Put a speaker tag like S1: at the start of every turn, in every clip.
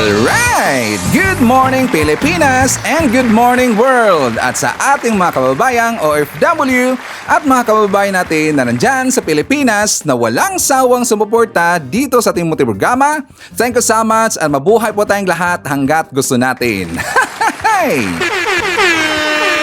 S1: Alright! Good morning Pilipinas and good morning world! At sa ating mga kababayang OFW at mga kababayan natin na nandyan sa Pilipinas na walang sawang sumuporta dito sa ating munting programa, thank you so much at mabuhay po tayong lahat hanggat gusto natin.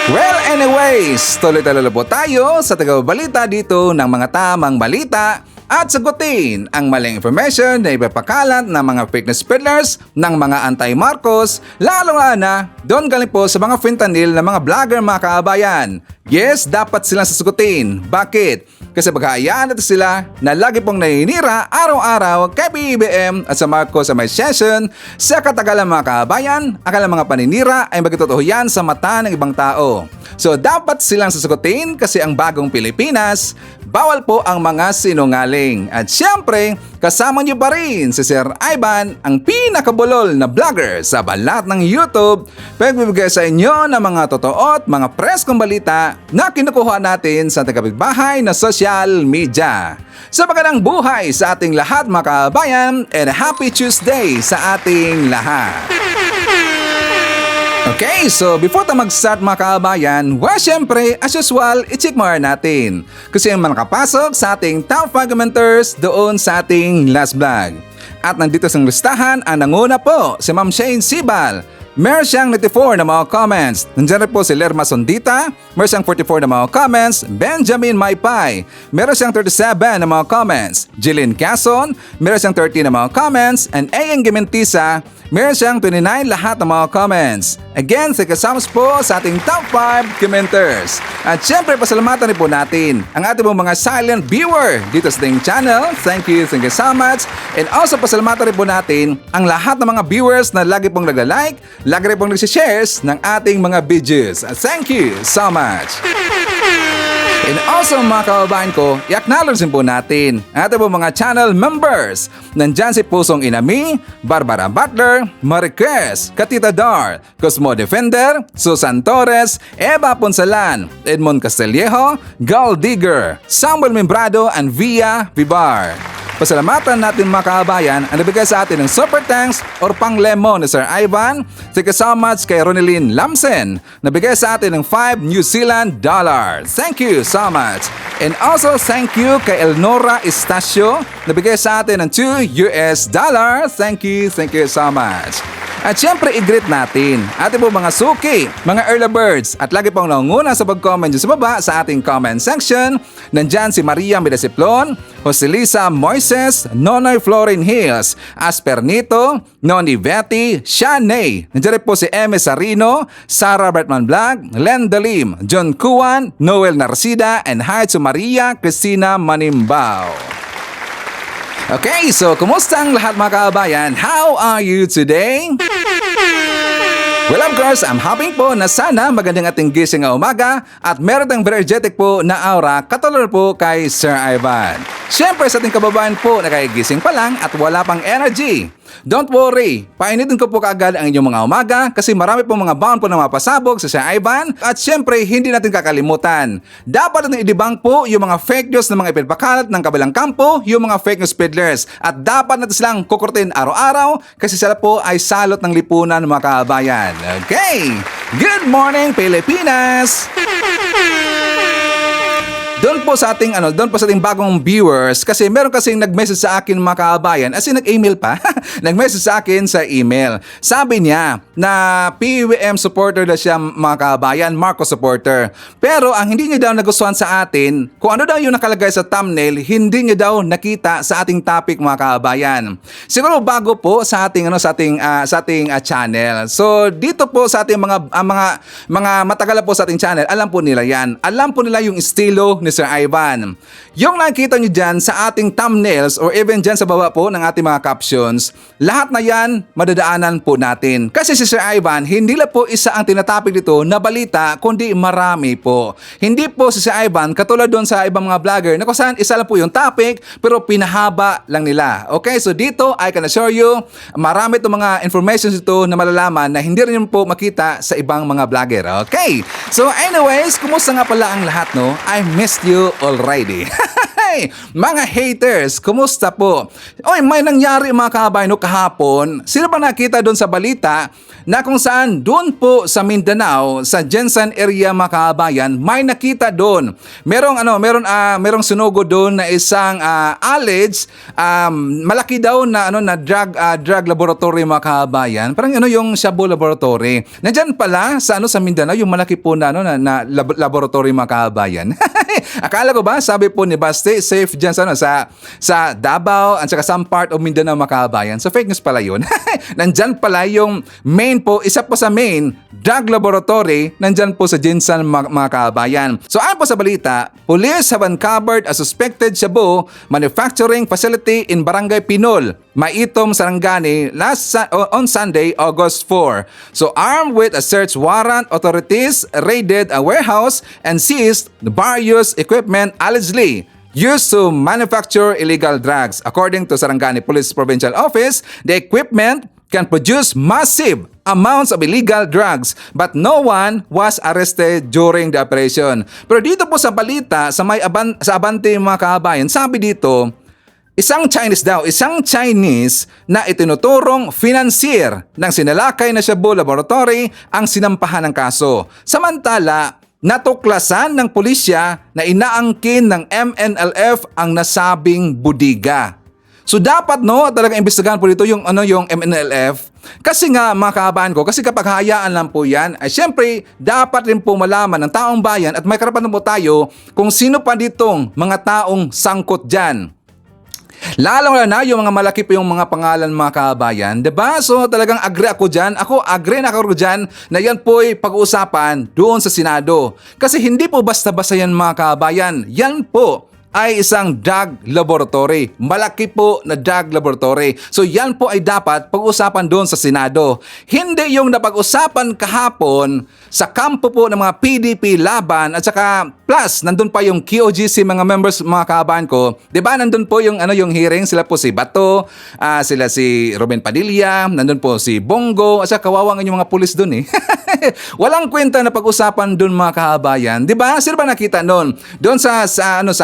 S1: Well, anyways, tuloy-tuloy po tayo sa tagabalita dito ng mga tamang balita at sagutin ang maling information na ipapakalat ng mga fake news peddlers ng mga anti-Marcos, lalo na doon galing po sa mga fentanyl na mga vlogger mga kaabayan. Yes, dapat silang sasagutin. Bakit? Kasi paghahayaan natin sila na lagi pong naninira araw-araw kay BBM at sa Marcos sa may session. Sa katagalan mga kaabayan, akala mga paninira ay magtotoo yan sa mata ng ibang tao. So dapat silang sasagutin kasi ang bagong Pilipinas, bawal po ang mga sinungaling. At syempre, kasama niyo pa rin si Sir Ivan, ang pinakabulol na vlogger sa balat ng YouTube, pagbibigay sa inyo ng mga totoo at mga preskong balita na kinukuha natin sa tagapitbahay na social media. Sa magandang buhay sa ating lahat mga kabayan and happy Tuesday sa ating lahat. Okay, so before tayo mag-start mga kabayan, syempre, as usual, i-check mo natin. Kasi yung mga nakapasok sa ating top 5 commenters doon sa ating last vlog. At nandito sa listahan, ang nanguna po, si Ma'am Shane Sibal. Meron siyang 94 na mga comments. Nandiyan rin po si Lerma Sondita. Meron siyang 44 na mga comments. Benjamin Maypay. Meron siyang 37 na mga comments. Jillian Quezon. Meron siyang 30 na mga comments. And Ayan Gimentisa. Meron siyang 29 lahat ng mga comments. Again, kasama po sa ating top 5 commenters. At syempre, pasalamatan rin po natin ang ating mga silent viewer dito sa ating channel. Thank you so much. And also, pasalamatan rin po natin ang lahat ng mga viewers na lagi pong nag-like, lagi rin pong nagsishares ng ating mga videos. Thank you so much. And also mga kababayan ko, i-acknowledge po natin ang ating mga channel members. Nandyan si Pusong Inami, Barbara Butler, Mariquez, Katita Dar, Cosmo Defender, Susan Torres, Eva Ponsalan, Edmond Castillejo, Gal Digger, Samuel Membrado, and Via Vivar. Pasalamatan natin mga kababayan ang nabigay sa atin ng super thanks or pang lemon ni Sir Ivan. Thank you so much kay Ronilyn Lamsen. Nabigay sa atin ng 5 New Zealand dollar. Thank you so much. And also thank you kay Elnora Estacio. Nabigay sa atin ng 2 US dollar. Thank you so much. At syempre, i-greet natin ating po mga suki, mga early birds at lagi pong nangunguna sa pag-comment sa baba sa ating comment section. Nandyan si Maria Medasiplon, Joselisa Moises, Nonoy Florin Hills, Aspernito, Noni Betty, Shanay. Nandyan rin po si Eme Sarino, Sarah Bertman Vlog, Len Dalim, John Kuan, Noel Narcida, and hi to Maria Cristina Manimbao. Okay, so kumusta ang lahat mga kababayan? How are you today? Well, of course, I'm hoping po na sana magandang ating gising na umaga at meron tayong very energetic po na aura katulad po kay Sir Ivan. Siyempre sa ating kababayan po na kagigising pa lang at wala pang energy. Don't worry, painitin ko po kaagad ang inyong mga umaga kasi marami pong mga bound po na mapasabog sa Sir Ivan at syempre hindi natin kakalimutan. Dapat natin idibang po yung mga fake news na mga ipinapakalat ng kabilang kampo, yung mga fake news peddlers at dapat natin silang kukurtin araw-araw kasi sila po ay salot ng lipunan mga kababayan. Okay, good morning Pilipinas! Doon po sa ating bagong viewers kasi meron kasing nag-message sa akin mga kababayan, as in nag-email pa. Nag-message sa akin sa email. Sabi niya na PBM supporter na siya mga kababayan, Marcos supporter. Pero ang hindi niya daw nagustuhan sa atin, kung ano daw yung nakalagay sa thumbnail, hindi niya daw nakita sa ating topic mga kababayan. Siguro bago po sa ating channel. So dito po sa ating mga matagal po sa ating channel, alam po nila yan. Alam po nila yung estilo ni Sir Ivan. Yung nakikita nyo dyan sa ating thumbnails or even dyan sa baba po ng ating mga captions, lahat na yan madadaanan po natin. Kasi si Sir Ivan, hindi lang po isa ang tinatapik dito na balita, kundi marami po. Hindi po si Sir Ivan katulad doon sa ibang mga vlogger na kung saan isa lang po yung topic pero pinahaba lang nila. Okay, so dito I can assure you, marami itong mga informations ito na malalaman na hindi rin po makita sa ibang mga vlogger. Okay, so anyways, kumusta nga pala ang lahat no? I missed you already. Mga haters, kumusta po? Oy, may nangyari mga kabayan kahapon. Sino ba nakita doon sa balita na kung saan doon po sa Mindanao, sa Jensen area mga kabayan, may nakita doon. Merong sunugo doon na isang alleged malaki daw na drug laboratory mga kabayan. Parang yung Shabu laboratory. Nandiyan pala sa Mindanao yung malaki po na laboratory mga kabayan. Akala ko ba sabi po ni Basti safe diyan sa Davao at saka some part of Mindanao mga kabayan. So fake news pala yun. Nandiyan pala yung main po, isa po sa main drug laboratory nandiyan po sa Jensen mga kabayan. So ayon po sa balita, police have uncovered a suspected Shabu manufacturing facility in Barangay Pinol, Maitom, Sarangani on Sunday, August 4. So armed with a search warrant, authorities raided a warehouse and seized the various equipment allegedly used to manufacture illegal drugs. According to Sarangani Police Provincial Office, the equipment can produce massive amounts of illegal drugs but no one was arrested during the operation. Pero dito po sa balita, sa Abante mga kabayan, sabi dito, isang Chinese na itinuturong financier ng sinalakay na Shabu Laboratory ang sinampahan ng kaso. Samantala, natuklasan ng pulisya na inaangkin ng MNLF ang nasabing budiga. So dapat talagang imbestigahan po dito yung MNLF. Kasi nga mga kababayan ko, kasi kapag hayaan lang po yan, ay syempre dapat rin po malaman ng taong bayan at may karapatan po tayo kung sino pa ditong mga taong sangkot dyan. Lalong na yung mga malaki po yung mga pangalan mga kababayan, diba? So talagang agree ako dyan. Agree na ako dyan na yan po'y pag-uusapan doon sa Senado. Kasi hindi po basta-basta yan mga kababayan. Yan po ay isang drug laboratory. Malaki po na drug laboratory. So yan po ay dapat pag-usapan doon sa Senado. Hindi yung napag-usapan kahapon sa kampo po ng mga PDP laban at saka plus nandun pa yung QOGC mga members mga kababayan ko. 'Di ba nandun po yung hearing, sila po si Bato, sila si Ruben Padilla, nandun po si Bongo, at saka kawawang yung mga pulis doon eh. Walang kwenta na pag-usapan doon mga kababayan. 'Di ba? Sino ba nakita noon? Doon sa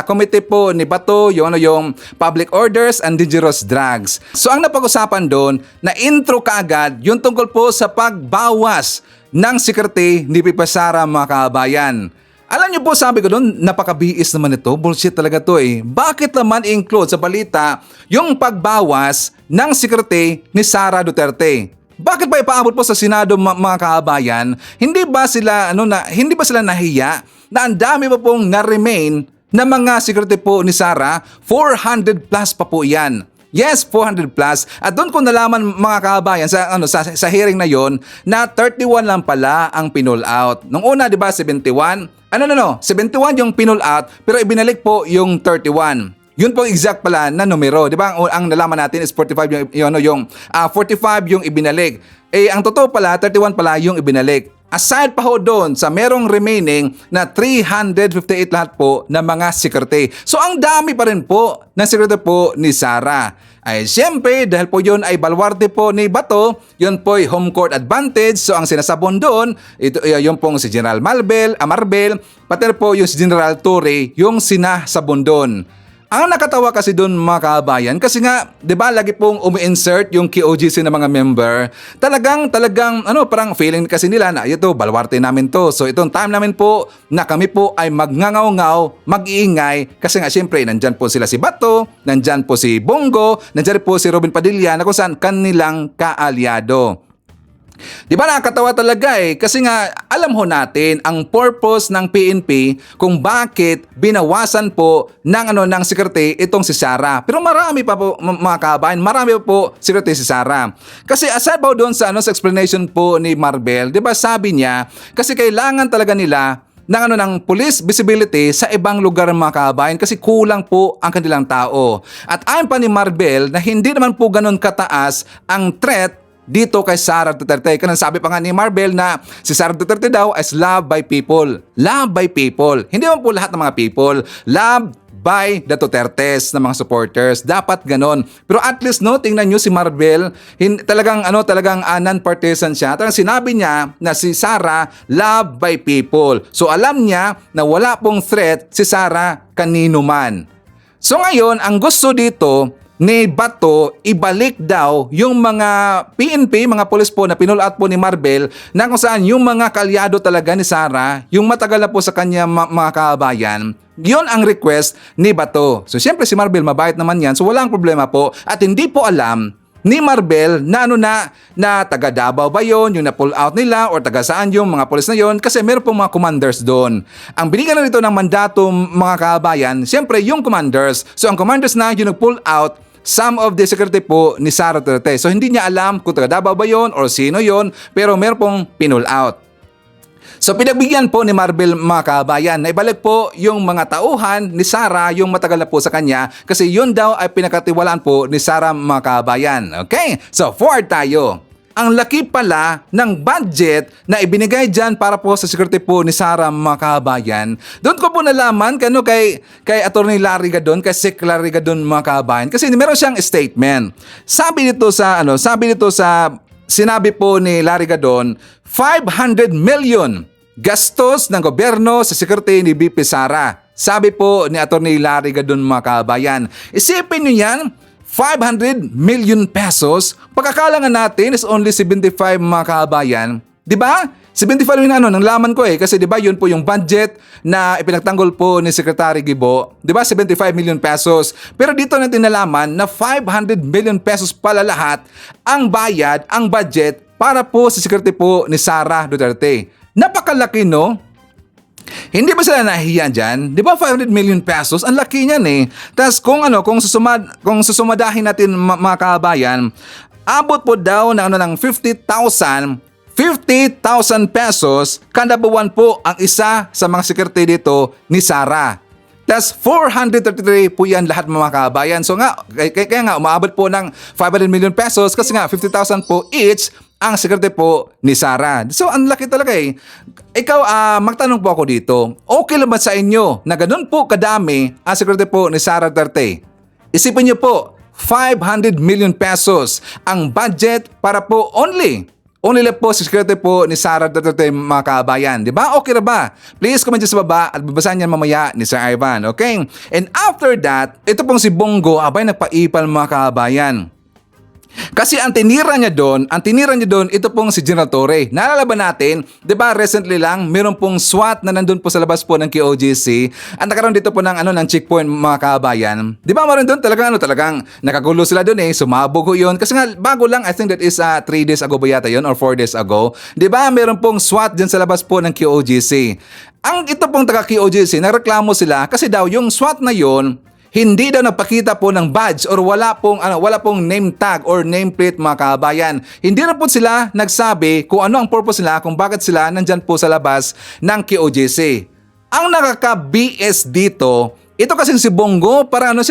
S1: committee po ni Bato, yung public orders and dangerous drugs. So ang napag-usapan doon, na intro kaagad, yung tungkol po sa pagbawas ng security ni Pipa Sara mga kababayan. Alam niyo po, sabi ko doon, napakabiis naman ito. Bullshit talaga to eh. Bakit naman i-include sa balita yung pagbawas ng security ni Sara Duterte? Bakit ba ipaabot po sa Senado mga kababayan? Hindi ba sila nahiya na ang dami pa pong na-remain na mga security po ni Sara? 400 plus pa po yan. Yes, 400 plus. At doon ko nalaman mga kababayan sa hearing na yon na 31 lang pala ang pinull out. Nung una, 'di ba, 71? 71 yung pinull out pero ibinalik po yung 31. Yun po exact pala na numero, 'di ba? Ang nalaman natin is 45 yung 45 yung ibinalik. Ang totoo pala 31 pala yung ibinalik. Aside pa ho doon sa merong remaining na 358 lahat po na mga security. So ang dami pa rin po na security po ni Sara. Ay siyempre dahil po yun ay baluarte po ni Bato, yun po ay home court advantage. So ang sinasabon doon, yung pong si General Marbel, pati po yung si General Torre, yung sinasabon doon. Ang nakatawa kasi doon mga kabayan, kasi nga, 'di ba, lagi pong umi-insert yung QOGC ng mga member. Talagang parang feeling kasi nila na ito baluarte namin to. So itong time namin po na kami po ay magngangaw-ngaw, mag-iingay kasi nga syempre nandiyan po sila si Bato, nandiyan po si Bongo, nandiyan po si Ruben Padilla na kung saan kanilang kaalyado. Di ba nakakatawa talaga eh, kasi nga alam ho natin ang purpose ng PNP kung bakit binawasan po ng security itong si Sara. Pero marami pa po mga kabayan, marami pa po security si Sara. Kasi aside po doon sa explanation po ni Marbel, di ba sabi niya, kasi kailangan talaga nila ng police visibility sa ibang lugar mga kabayan kasi kulang po ang kanilang tao. At ayon pa ni Marbel na hindi naman po ganun kataas ang threat dito kay Sara Duterte. Kanang sabi pa nga ni Marbel na si Sara Duterte daw is loved by people. Loved by people. Hindi naman po lahat ng mga people. Loved by the Dutertes na mga supporters. Dapat ganon. Pero at least tingnan nyo si Marbel, talagang non-partisan siya. Talagang sinabi niya na si Sara loved by people. So alam niya na wala pong threat si Sara kanino man. So ngayon, ang gusto dito ni Bato, ibalik daw yung mga PNP, mga pulis po na pinull out po ni Marbel na kung saan yung mga kalyado talaga ni Sara, yung matagal na po sa kanya mga kabayan, yun ang request ni Bato. So siyempre si Marbel mabait naman yan, so walang problema po at hindi po alam ni Marbel na na taga Davao ba yun, yung na-pull out nila or taga saan yung mga pulis na yun kasi meron pong mga commanders doon. Ang binigyan na nito ng mandato mga kabayan, siyempre yung commanders. So ang commanders na yung nag-pull out some of the security po ni Sara Duterte. So hindi niya alam kung taga Davao ba yun or sino yun, pero meron pong pinull out. So pinagbigyan po ni Marbel mga kabayan na ibalik po yung mga tauhan ni Sara yung matagal na po sa kanya kasi yun daw ay pinakatiwalaan po ni Sara mga kabayan. Okay? So forward tayo. Ang laki pala ng budget na ibinigay dyan para po sa security po ni Sara mga kabayan. Doon ko po nalaman kay Attorney Larry Gadon, kay Sec Larry Gadon mga kabayan kasi meron siyang statement. Sabi dito sa sinabi po ni Larry Gadon, 500 million gastos ng gobyerno sa security ni BP Sara. Sabi po ni Attorney Larry Gadon mga kabayan. Isipin nyo yan, 500 million pesos, pagkakalangan natin is only 75 mga kabayan. Di ba? 75 yung nang laman ko kasi di ba yun po yung budget na ipinagtanggol po ni Secretary Gibo. Di ba 75 million pesos. Pero dito natin nalaman na 500 million pesos pala lahat ang bayad, ang budget para po sa security po ni Sara Duterte. Napakalaki no? Hindi ba sila nahihiya dyan? Di ba 500 million pesos? Ang laki niyan eh. Tapos kung susumadahin natin mga kabayan, abot po daw ng 50,000 pesos kada buwan po ang isa sa mga security dito ni Sara. Tapos 433 po yan lahat mga kabayan. So nga, kaya nga umaabot po ng 500 million pesos kasi nga 50,000 po each ang security po ni Sara. So ang laki talaga eh. Ikaw, magtanong po ako dito, okay lang ba sa inyo na ganun po kadami ang security po ni Sara Duterte? Isipin niyo po, 500 million pesos ang budget para po only lang po sa security po ni Sara Duterte mga kabayan. Di ba? Okay na ba? Please comment dyan sa baba at babasahin niyan mamaya ni Sir Ivan. Okay? And after that, ito pong si Bongo, abay nagpaipal mga kabayan. Kasi ang tinira niya doon, ito pong si General Torre. Naalala ba natin, 'di ba recently lang, meron pong SWAT na nandun po sa labas po ng KOJC at nagkaroon dito po ng ng checkpoint mga kabayan. 'Di ba meron doon talagang nakagulo sila doon sumabog 'yon kasi nga bago lang, I think that is 3 days ago ba yata 'yon or 4 days ago. 'Di ba meron pong SWAT diyan sa labas po ng KOJC. Ang ito pong taga KOJC, nareklamo sila kasi daw yung SWAT na 'yon hindi daw nagpakita po ng badge or wala pong name tag or nameplate mga kabayan. Hindi na po sila nagsabi kung ano ang purpose nila, kung bakit sila nandyan po sa labas ng KOJC. Ang nakaka-BS dito, ito kasing si Bongo, parang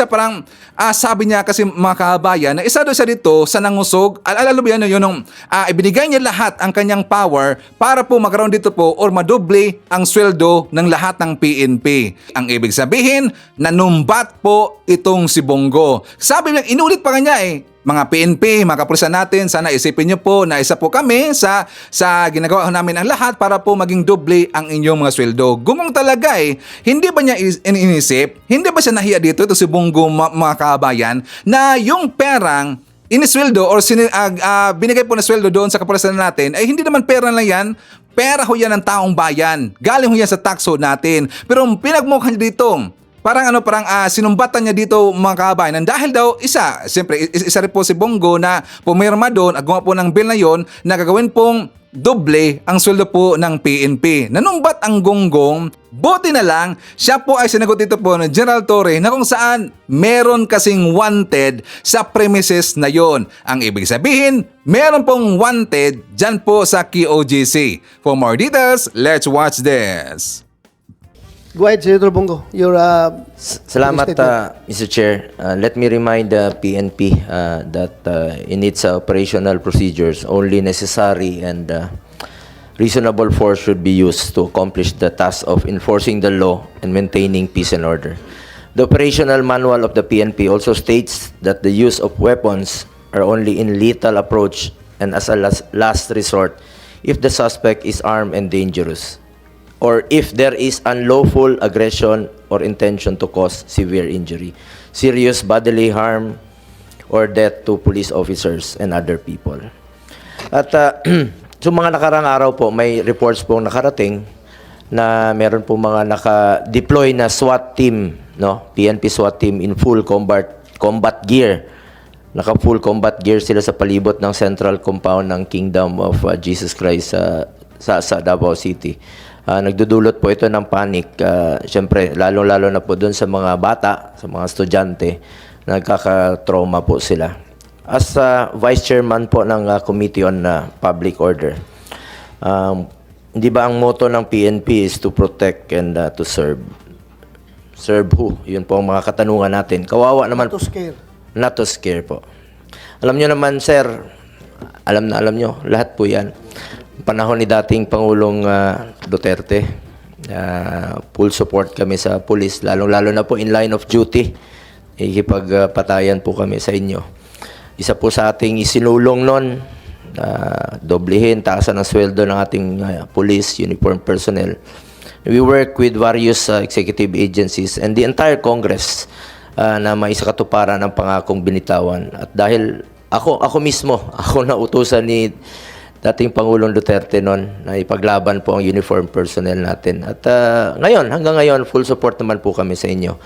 S1: sabi niya kasi mga kabayan, na isa doon siya dito sa nangusog, alala mo yan nung ibinigay niya lahat ang kanyang power para po magkaroon dito po or madoble ang sweldo ng lahat ng PNP. Ang ibig sabihin, nanumbat po itong si Bongo. Sabi niya, inulit pa kanya mga PNP, mga kapulisan natin, sana isipin niyo po na isa po kami sa ginagawa namin ang lahat para po maging doble ang inyong mga sweldo. Gumong talaga Hindi ba niya inisip? Hindi ba siya nahiya dito, ito si Bongo mga kabayan, na yung perang inisweldo or binigay po na sweldo doon sa kapulisan natin, ay hindi naman pera lang yan, pera ho yan ng taong bayan. Galing ho yan sa tax ho natin. Pero pinagmukha niya dito, parang sinumbatan niya dito mga kabayan dahil daw siyempre isa rin po si Bongo na pumirma doon at gumawa po ng bill na yon na gagawin pong doble ang sweldo po ng PNP. Nanumbat ang gonggong, buti na lang siya po ay sinagot dito po ng General Torre na kung saan meron kasing wanted sa premises na yon. Ang ibig sabihin, meron pong wanted dyan po sa KOJC. For more details, let's watch this.
S2: Go ahead, Senator Bongo. Your
S3: Salamat, Mr. Chair. Let me remind the PNP that in its operational procedures, only necessary and reasonable force should be used to accomplish the task of enforcing the law and maintaining peace and order. The operational manual of the PNP also states that the use of weapons are only in lethal approach and as a last resort if the suspect is armed and dangerous, or if there is unlawful aggression or intention to cause severe injury. serious bodily harm or death to police officers and other people. At so mga nakarang araw po, may reports po nakarating na meron po mga naka-deploy na SWAT team, no? PNP SWAT team in full combat gear. Naka-full combat gear sila sa palibot ng central compound ng Kingdom of Jesus Christ sa Davao City. Nagdudulot po ito ng panic. Siyempre, lalo-lalo na po doon sa mga bata, sa mga estudyante, nagkaka-trauma po sila. As Vice Chairman po ng Committee on Public Order, hindi ba ang motto ng PNP is to protect and to serve? Serve who? Yun po ang mga katanungan natin. Kawawa naman.
S2: To scare.
S3: Not to scare po. Alam nyo naman, sir, alam nyo, lahat po yan. Panahon ni dating Pangulong Duterte, full support kami sa police, lalong-lalo na po in line of duty. Ikipagpatayan po kami sa inyo. Isa po sa ating isinulong nun, doblehin, taasan ang sweldo ng ating police, uniform personnel. We work with various executive agencies and the entire Congress na maisakatuparan ang pangakong binitawan. At dahil ako mismo, ako na utusan ni dating Pangulong Duterte noon na ipaglaban po ang uniform personnel natin. At hanggang ngayon, full support naman po kami sa inyo.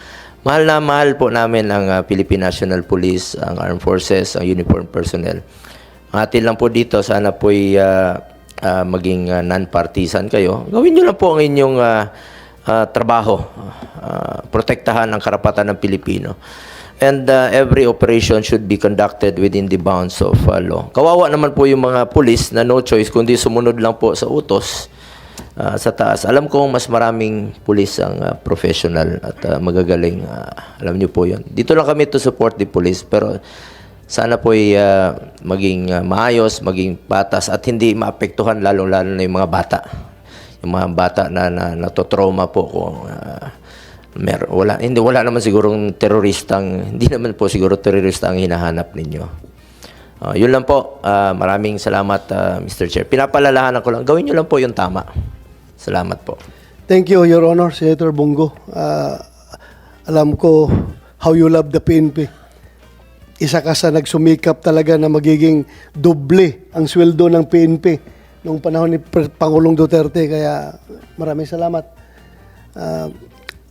S3: Mahal na mahal po namin ang Philippine National Police, ang Armed Forces, ang uniform personnel. Ang atin lang po dito, sana po'y maging non-partisan kayo. Gawin nyo lang po ang inyong trabaho, protektahan ang karapatan ng Pilipino. And every operation should be conducted within the bounds of law. Kawawa naman po yung mga pulis na no choice kundi sumunod lang po sa utos sa taas. Alam ko mas maraming pulis ang professional at magagaling. Alam niyo po yun. Dito lang kami to support the police, pero sana po ay maging maayos, maging patas at hindi maapektuhan lalong-lalo na yung mga bata. Yung mga bata na natotrauma po kung wala naman sigurong teroristang, hindi naman po siguro terorista ang hinahanap ninyo. Yun lang po. Maraming salamat, Mr. Chair. Pinapalalahanan ko lang, gawin nyo lang po yung tama. Salamat po.
S2: Thank you, Your Honor, Senator Bongo. Alam ko how you love the PNP. Isa ka sa nagsumikap talaga na magiging doble ang sweldo ng PNP noong panahon ni Pangulong Duterte. Kaya maraming salamat.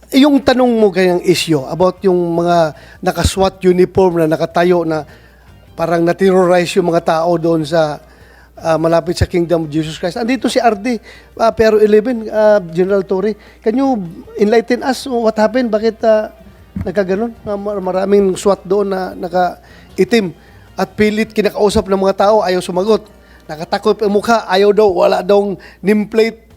S2: Yung tanong mo kayang issue about yung mga naka-SWAT uniform na nakatayo na parang na-terrorize yung mga tao doon sa malapit sa Kingdom of Jesus Christ. Andito si RD, Pero 11, General Torre. Can you enlighten us what happened? Bakit nagkaganon? Maraming SWAT doon na naka-itim at pilit kinakausap ng mga tao, ayaw sumagot. Nakatakot ang mukha, ayaw daw, wala daw nameplate.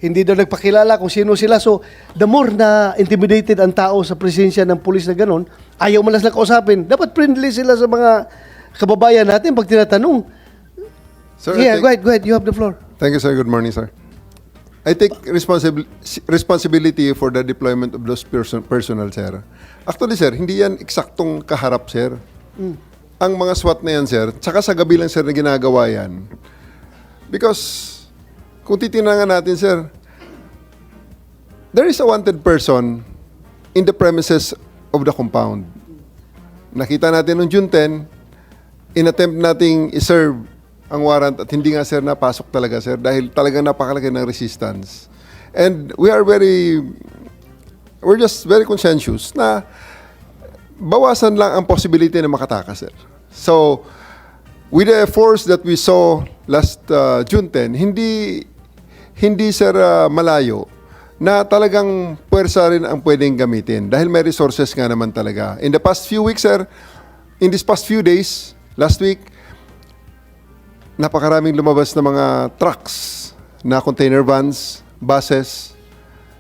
S2: Hindi daw nagpakilala kung sino sila. So, the more na intimidated ang tao sa presensya ng pulis na ganon, ayaw malas na kausapin. Dapat friendly sila sa mga kababayan natin pag tinatanong.
S4: Sir,
S2: Yeah, go ahead. You have the floor.
S4: Thank you, sir. Good morning, sir. I take responsibility for the deployment of those personnel, sir. Actually, sir, hindi yan eksaktong kaharap, sir. Ang mga SWAT na yan, sir, tsaka sa gabi lang, sir, na ginagawa yan. Because, kung titingnan natin, sir, there is a wanted person in the premises of the compound. Nakita natin noong June 10, in-attempt nating i-serve ang warrant at hindi nga, sir, napasok talaga, sir, dahil talagang napakalaki ng resistance. And we're just very conscientious na bawasan lang ang possibility na makatakas, sir. So, with the force that we saw last June 10, hindi sir malayo na talagang puwersa rin ang pwedeng gamitin dahil may resources nga naman talaga. In the past few weeks, sir, in these past few days, last week, napakaraming lumabas na mga trucks, na container vans, buses,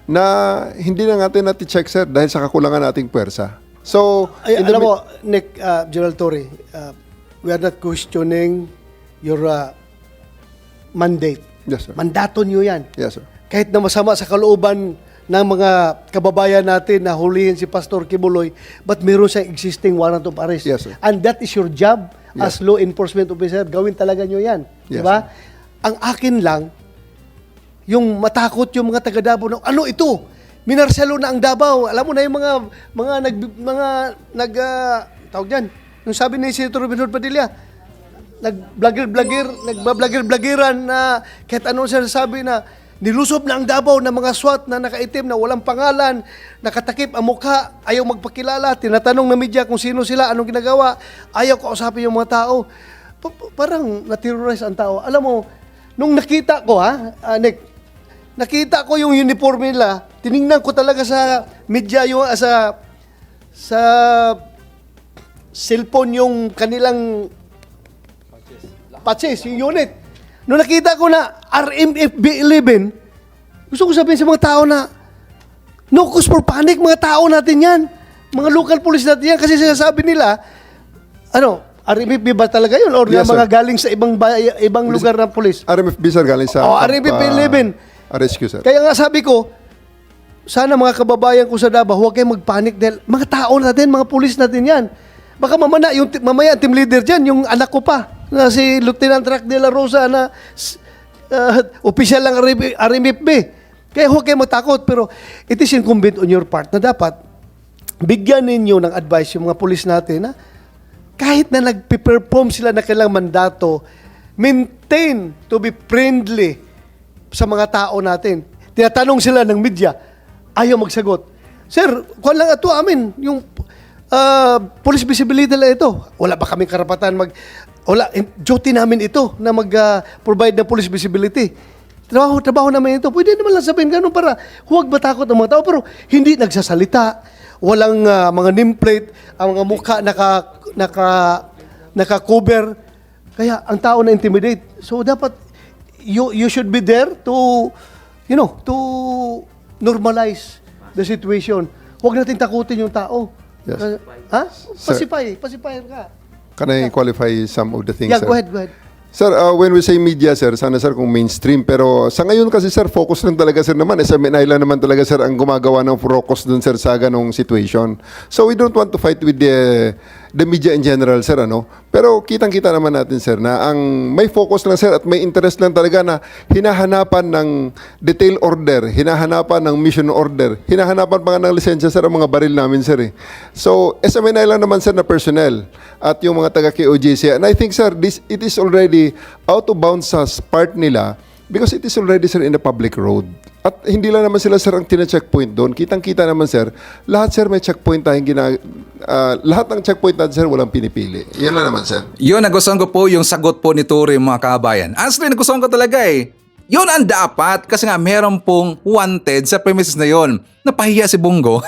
S4: na hindi na natin nati-check, sir, dahil sa kakulangan nating puwersa. So,
S2: Alam mo, Nick, General Torre, we are not questioning your mandate.
S4: Yes, sir.
S2: Mandato nyo yan.
S4: Yes, sir.
S2: Kahit na masama sa kalooban ng mga kababayan natin na hulihin si Pastor Kibuloy, but meron siyang existing warrant of arrest.
S4: Yes, sir.
S2: And that is your job as
S4: Yes.
S2: law enforcement officer. Gawin talaga nyo yan. Di
S4: Yes,
S2: ba? Ang akin lang, yung matakot yung mga taga Davao na, ano ito? minarsalo na ang Davao. Alam mo na yung tawag diyan. Yung sabi ni Senator Robin Hood Padilla, nagbablogger-bloggeran na kahit anong sinasabi na nilusob na ang Davao ng mga SWAT na nakaitim na walang pangalan, nakatakip ang mukha, ayaw magpakilala, tinatanong ng media kung sino sila, anong ginagawa, ayaw kausapin yung mga tao. Parang na-terrorize ang tao. Alam mo, nung nakita ko Nick, nakita ko yung uniform nila, tiningnan ko talaga sa media yung sa cellphone yung kanilang patches, yung unit. Nung nakita ko na RMFB-11, gusto ko sabihin sa mga tao na no cause for panic, mga tao natin yan. Mga local police natin yan kasi sinasabi nila, RMFB ba talaga yun? Or
S4: Yes,
S2: mga
S4: sir.
S2: galing sa ibang lugar ng police?
S4: RMFB, sir, galing sa
S2: RMFB-11.
S4: RSQ, sir.
S2: Kaya nga sabi ko, sana mga kababayan ko sa Davao, huwag kayong magpanik dahil mga tao natin, mga pulis natin yan. Baka mamaya team leader dyan, yung anak ko pa, na si Lieutenant Rack de la Rosa na opisyal lang RMFB. Kaya huwag kayong matakot. Pero it is incumbent on your part na dapat bigyan ninyo ng advice yung mga pulis natin na kahit na nagpe-perform sila na kailang mandato, maintain to be friendly sa mga tao natin. Tinatanong sila ng media, ayaw magsagot. Sir, kuwan lang ito amin, yung police visibility lang ito. Wala ba kaming karapatan duty namin ito na mag-provide ng police visibility. Trabaho namin ito. Pwede naman lang sabihin ganun para huwag matakot ang mga tao pero hindi nagsasalita. Walang mga nameplate, ang mga mukha naka-cover. Kaya ang tao na-intimidate. So dapat you should be there to normalize the situation. Huwag natin takutin yung tao.
S4: Yes. Sir.
S2: Pacifier ka.
S4: Can I qualify some of the things,
S2: Yeah,
S4: sir?
S2: go ahead.
S4: Sir, when we say media, sir, sana sir kung mainstream. Pero sa ngayon kasi sir, focus lang talaga sir naman. Sa Manila naman talaga sir ang gumagawa ng focus dun sir sa ganong situation. So we don't want to fight with the media in general sir, Pero kitang-kita naman natin sir na ang may focus lang sir at may interest lang talaga na hinahanapan ng detail order, hinahanapan ng mission order, hinahanapan pa nga ng lisensya sir ang mga baril namin sir eh. So SMNI lang naman sir na personnel at yung mga taga-KOJC. And I think sir, it is already out of bounds sa part nila because it is already sir in the public road. At hindi lang naman sila sir ang tina-checkpoint doon. Kitang-kita naman sir, lahat sir may checkpoint tayong lahat ng checkpoint natin sir walang pinipili. Yan lang naman sir.
S1: Yun, nagustuhan ko po yung sagot po ni Turi mga kabayan. Honestly, nagustuhan ko talaga eh. Yun ang dapat kasi nga meron pong wanted sa premises na yon. Napahiya si Bungo.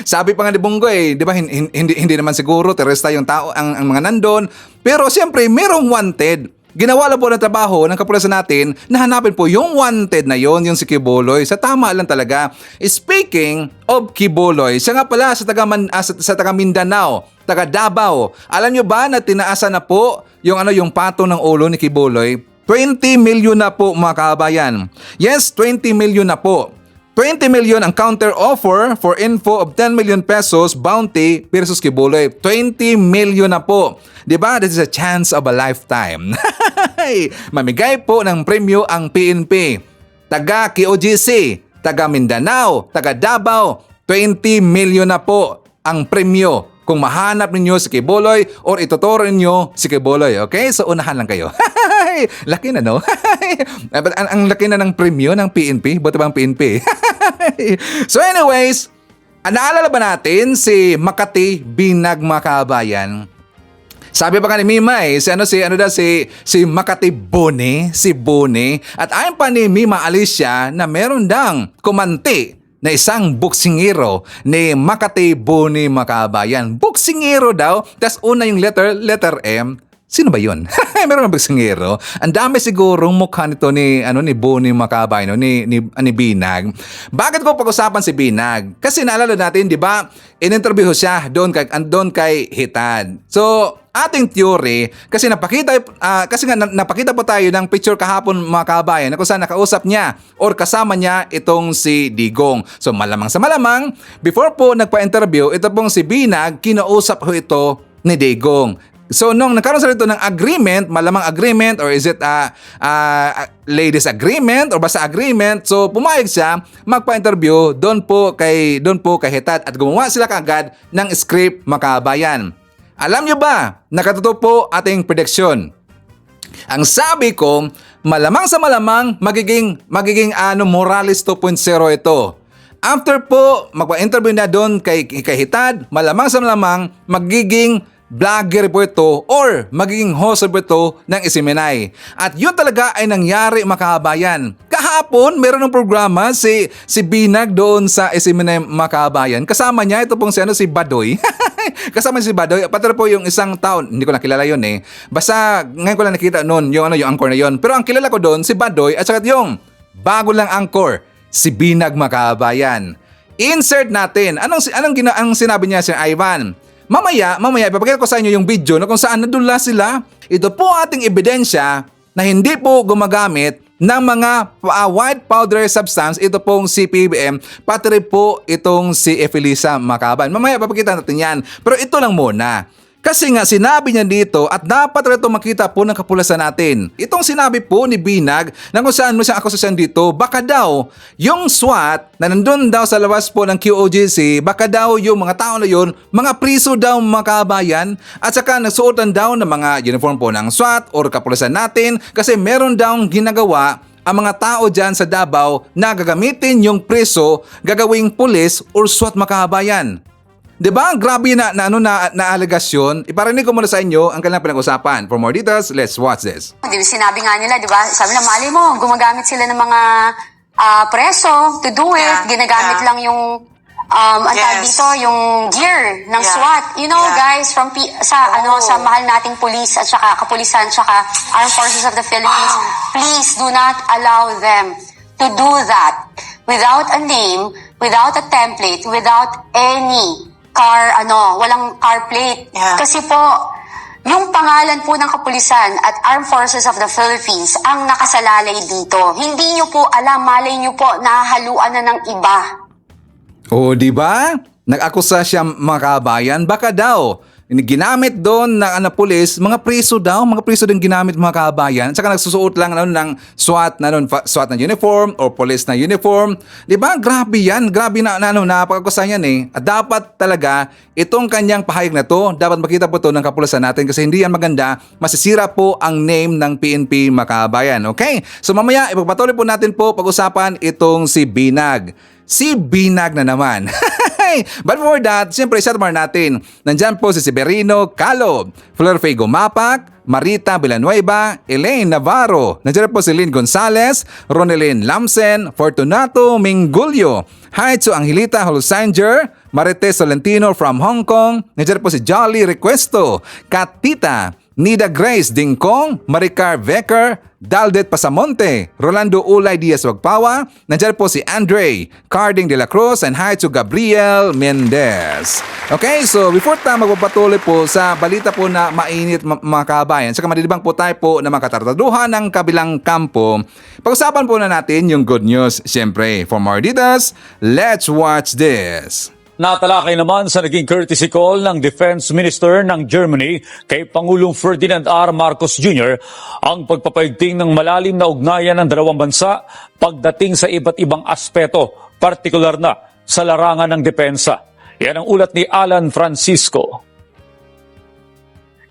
S1: Sabi pa nga ni Bungo eh, di ba hindi naman siguro teresta yung tao ang mga nandun. Pero siyempre merong wanted. Ginawa lang po ng trabaho ng kapulisan natin na hanapin po yung wanted na yon, yung si Kibuloy. Sa tama lang talaga. Speaking of Kibuloy, siya nga pala sa taga Mindanao, taga Davao. Alam nyo ba na tinaasan na po yung pato ng ulo ni Kibuloy? 20 million na po mga kabayan. Yes, 20 million na po. 20 million ang counter offer for info of 10 million pesos bounty versus Kibuloy. 20 million na po. Diba? This is a chance of a lifetime. Mamigay po ng premyo ang PNP. Taga KOGC, taga Mindanao, taga Davao, 20 million na po ang premyo kung mahanap ninyo si Kibuloy or ituturo ninyo si Kibuloy. Okay? So unahan lang kayo. Laki na, no? ang laki na ng premyo ng PNP. Buti ba ang PNP? So anyways, naalala ba natin si Makati Binag mga kabayan? Sabi pa nga ni Mima si Makati Boni, si Boni. At ayon pa ni Mima Alicia na meron dang kumante na isang boksingero ni Makati Boni mga kabayan. Boksingero daw, tas una yung letter M. Sino ba yun? Meron na boksingero. Ang dami sigurong mukha nito ni Boni Macabay, ni Binag. Bakit ko pag-usapan si Binag? Kasi naalala natin, di ba, in-interview siya doon kay Hitad. So, ating theory, kasi napakita po tayo ng picture kahapon mga kabayan na kung saan nakausap niya or kasama niya itong si Digong. So, malamang sa malamang, before po nagpa-interview, ito pong si Binag, kinausap ho ito ni Digong. So nung nagkaroon sila dito ng agreement, malamang agreement or is it ladies agreement or basta agreement, so pumayag siya magpa-interview doon po kay Hetad at gumawa sila kaagad ng script, mga kabayan. Alam nyo ba, nakatotoo po ating prediction. Ang sabi ko, malamang sa malamang magiging Morales 2.0 ito. After po magpa-interview na doon kay Hetad, malamang sa malamang magiging vlogger po ito or magiging host po ito ng Isimenay. At yun talaga ay nangyari, mga kabayan. Kahapon, meron ng programa si Binag doon sa Isimenay, mga kabayan. Kasama niya ito pong si Badoy. Kasama si Badoy. Pati po yung isang tao, hindi ko nakilala yun eh. Basta ngayon ko lang nakita noon yung anchor na yun. Pero ang kilala ko doon si Badoy at saka yung bago lang anchor, si Binag, mga kabayan. Insert natin. Ang sinabi niya si Ivan? Mamaya, ipapakita ko sa inyo yung video na kung saan nadula sila. Ito po ating ebidensya na hindi po gumagamit ng mga white powder substance, ito pong si PBM, pati rin po itong si Efelisa, mga kabayan. Mamaya ipapakita natin yan. Pero ito lang muna. Kasi nga sinabi niya dito at dapat rin ito makita po ng kapulasan natin. Itong sinabi po ni Binag na kung saan mo siyang akusasyon dito, baka daw yung SWAT na nandun daw sa labas po ng QOGC, baka daw yung mga tao na yun, mga priso daw, mga kabayan, at saka nagsuotan daw ng mga uniform po ng SWAT or kapulasan natin kasi meron daw ginagawa ang mga tao dyan sa Davao na gagamitin yung priso, gagawing pulis or SWAT, mga kabayan. Diba? Grabe na alegasyon. Iparinig ko muna sa inyo ang kanilang pinag-usapan. For more details, let's watch this.
S5: Sinabi nga nila, di ba? Sabi na, mali mo, gumagamit sila ng mga preso to do it.
S6: Yeah,
S5: Ginagamit
S6: yeah.
S5: lang yung dito, yung gear ng
S6: Yeah.
S5: SWAT. You know,
S6: Yeah.
S5: guys, from sa mahal nating police at saka kapulisan, saka Armed Forces of the Philippines, please do not allow them to do that without a name, without a template, without any walang car plate.
S6: Yeah.
S5: Kasi po, yung pangalan po ng kapulisan at Armed Forces of the Philippines ang nakasalalay dito. Hindi nyo po alam, malay nyo po, nahahaluan na ng iba.
S1: O, di ba? Nag-akusa siya, mga kabayan, baka daw ginamit doon ng pulis, mga priso din ginamit, mga kabayan. At saka nagsusuot lang ng SWAT na uniform or police na uniform. Di ba? Grabe yan. Grabe napakakusa yan eh. At dapat talaga itong kanyang pahayag na to, dapat makita po to ng kapulisan natin kasi hindi yan maganda. Masisira po ang name ng PNP, mga kabayan. Okay? So mamaya, ipagpatuloy po natin po pag-usapan itong si Binag. Si Binag na naman. But before that, siyempre isatmar natin. Nandyan po si Severino Calob, Flor Fay Gumapak, Marita Villanueva, Elaine Navarro. Nandiyan po si Lynn Gonzalez, Ronelyn Lamsen, Fortunato Mingulio, Haitsu Angelita Holsanger, Marites Solentino from Hong Kong. Nandiyan po si Jolly Requesto, Katita, Nida Grace Dingkong, Maricar Vecker, Daldet Pasamonte, Rolando Ulay Diaz Wagpawa, nandiyan po si Andre Carding de la Cruz, and hi to Gabriel Mendez. Okay, so before tayo magpapatuloy po sa balita po na mainit, mga kabayan, saka malilibang po tayo po na makatartaduhan ng kabilang kampo, pag-usapan po na natin yung good news. Siyempre, for more details, let's watch this.
S7: Natalakay naman sa naging courtesy call ng Defense Minister ng Germany kay Pangulong Ferdinand R. Marcos Jr. ang pagpapaigting ng malalim na ugnayan ng dalawang bansa pagdating sa iba't ibang aspeto, partikular na sa larangan ng depensa. Yan ang ulat ni Alan Francisco.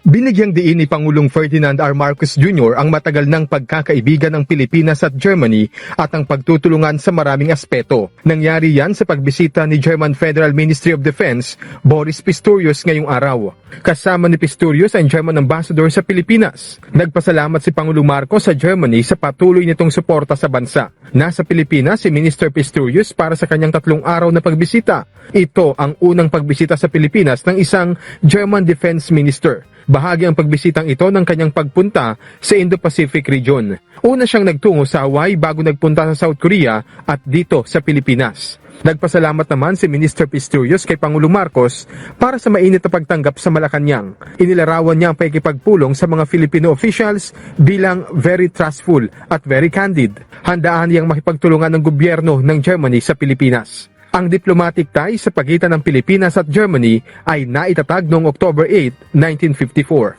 S8: Binigyang diin ni Pangulong Ferdinand R. Marcos Jr. ang matagal ng pagkakaibigan ng Pilipinas at Germany at ang pagtutulungan sa maraming aspeto. Nangyari yan sa pagbisita ni German Federal Ministry of Defense, Boris Pistorius, ngayong araw. Kasama ni Pistorius ang German Ambassador sa Pilipinas. Nagpasalamat si Pangulong Marcos sa Germany sa patuloy nitong suporta sa bansa. Nasa Pilipinas si Minister Pistorius para sa kanyang 3 araw na pagbisita. Ito ang unang pagbisita sa Pilipinas ng isang German Defense Minister. Bahagi ang pagbisitang ito ng kanyang pagpunta sa Indo-Pacific region. Una siyang nagtungo sa Hawaii bago nagpunta sa South Korea at dito sa Pilipinas. Nagpasalamat naman si Minister Pistorius kay Pangulong Marcos para sa mainit na pagtanggap sa Malacanang. Inilarawan niya ang pakikipagpulong sa mga Filipino officials bilang very trustful at very candid. Handaan niyang makipagtulungan ng gobyerno ng Germany sa Pilipinas. Ang diplomatic ties sa pagitan ng Pilipinas at Germany ay naitatag noong October 8, 1954.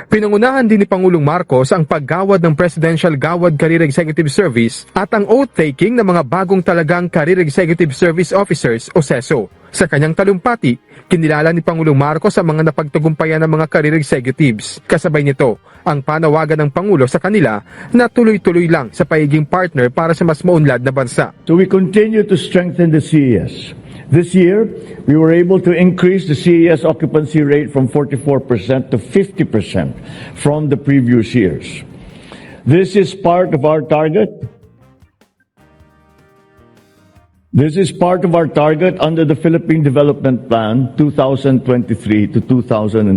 S8: Pinangunahan din ni Pangulong Marcos ang paggawad ng Presidential Gawad Career Executive Service at ang oath-taking ng mga bagong talagang Career Executive Service Officers o CESO. Sa kanyang talumpati, kinilala ni Pangulong Marcos ang mga napagtagumpayan ng mga career executives. Kasabay nito, ang panawagan ng Pangulo sa kanila na tuloy-tuloy lang sa pagiging partner para sa mas maunlad na bansa.
S6: So we continue to strengthen the CES. This year, we were able to increase the CES occupancy rate from 44% to 50% from the previous years. This is part of our target. This is part of our target under the Philippine Development Plan 2023 to 2028.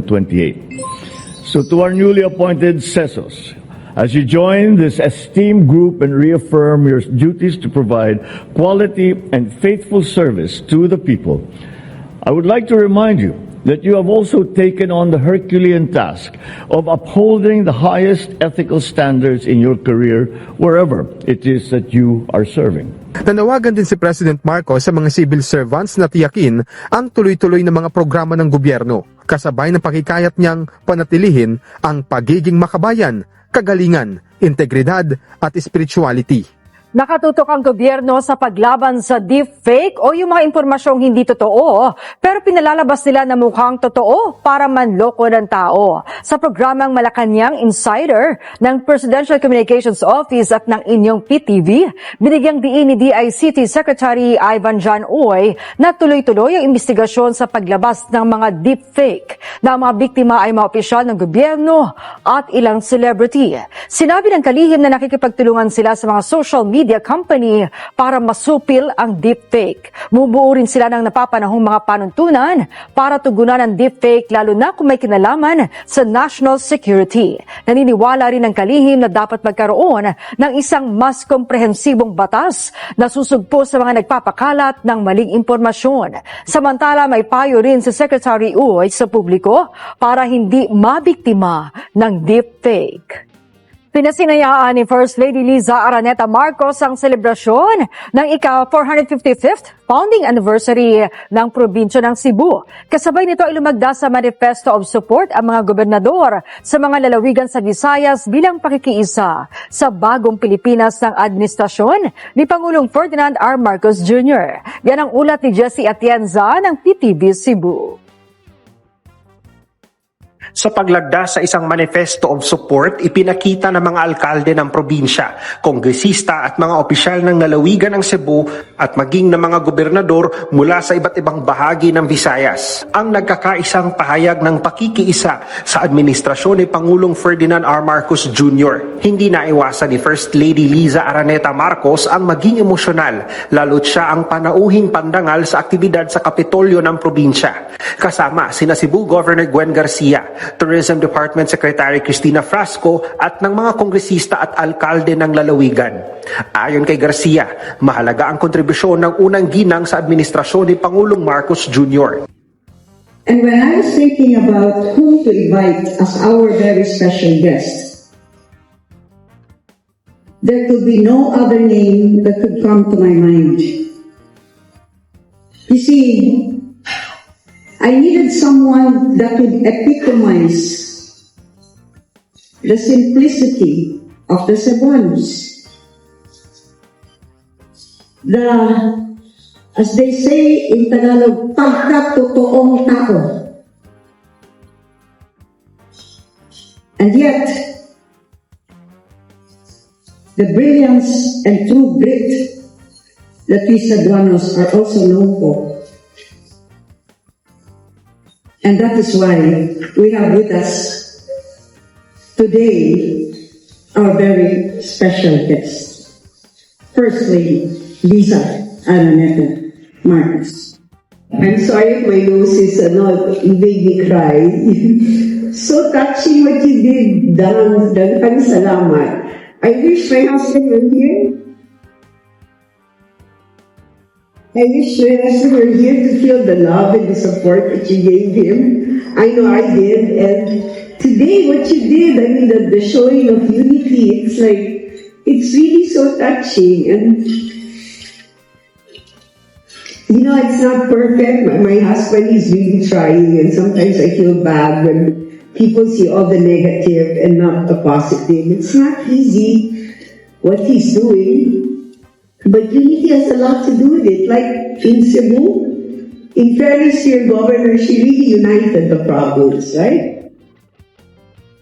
S6: So to our newly appointed CESOs, as you join this esteemed group and reaffirm your duties to provide quality and faithful service to the people, I would like to remind you that you have also taken on the Herculean task of upholding the highest ethical standards in your career wherever it is that you are serving.
S8: Nanawagan din si President Marcos sa mga civil servants na tiyakin ang tuloy-tuloy na mga programa ng gobyerno, kasabay ng pakikayat niyang panatilihin ang pagiging makabayan, kagalingan, integridad at spirituality.
S9: Nakatutok ang gobyerno sa paglaban sa deepfake o yung mga impormasyong hindi totoo pero pinalalabas nila na mukhang totoo para manloko ng tao. Sa programang Malacanang Insider ng Presidential Communications Office at ng inyong PTV, binigyang diin ni DICT Secretary Ivan John Uy na tuloy-tuloy ang investigasyon sa paglabas ng mga deepfake na ang mga biktima ay mga opisyal ng gobyerno at ilang celebrity. Sinabi ng kalihim na nakikipagtulungan sila sa mga social media company para masupil ang deepfake. Mubuo rin sila ng napapanahong mga panuntunan para tugunan ang deepfake lalo na kung may kinalaman sa national security. Naniniwala rin ang kalihim na dapat magkaroon ng isang mas komprehensibong batas na susugpo sa mga nagpapakalat ng maling impormasyon. Samantala, may payo rin si Secretary Uy sa publiko para hindi mabiktima ng deepfake. Pinasinayaan ni First Lady Liza Araneta Marcos ang selebrasyon ng ika-455th founding anniversary ng probinsya ng Cebu. Kasabay nito ay lumagda sa Manifesto of Support ang mga gobernador sa mga lalawigan sa Visayas bilang pakikiisa sa bagong Pilipinas ng administrasyon ni Pangulong Ferdinand R. Marcos Jr. Yan ang ulat ni Jessie Atienza ng PTV Cebu.
S10: Sa paglagda sa isang manifesto of support, ipinakita ng mga alkalde ng probinsya, kongresista at mga opisyal ng lalawigan ng Cebu at maging ng mga gobernador mula sa iba't ibang bahagi ng Visayas ang nagkakaisang pahayag ng pakikiisa sa administrasyon ni Pangulong Ferdinand R. Marcos Jr. Hindi naiwasan ni First Lady Liza Araneta Marcos ang maging emosyonal, lalo't siya ang panauhing pandangal sa aktibidad sa Kapitolyo ng probinsya. Kasama sina Cebu Governor Gwen Garcia, Tourism Department Secretary Cristina Frasco at ng mga kongresista at alkalde ng lalawigan. Ayon kay Garcia, mahalaga ang kontribusyon ng unang ginang sa administrasyon ni Pangulong Marcos Jr.
S11: And when I was thinking about whom to invite as our very special guest, there could be no other name that could come to my mind. You see, I needed someone that would epitomize the simplicity of the Cebuanos. As they say in Tagalog, pagkatotoong tao. And yet, the brilliance and true grit that we Cebuanos are also known for. And that is why we have with us today our very special guest, First Lady Liza Araneta Marcos.
S12: I'm sorry if my nose is you made me cry. So touching what you did, Dan. Daghang salamat. I wish my husband were here. I wish my husband were here to feel the love and the support that you gave him. I know I did. And today, what you did, I mean, the showing of unity, it's like, it's really so touching. And, you know, it's not perfect. My husband is really trying, and sometimes I feel bad when people see all the negative and not the positive. It's not easy what he's doing, but unity has a lot to do with it. Like in Cebu, in fairness to your governor, she really united the province, right?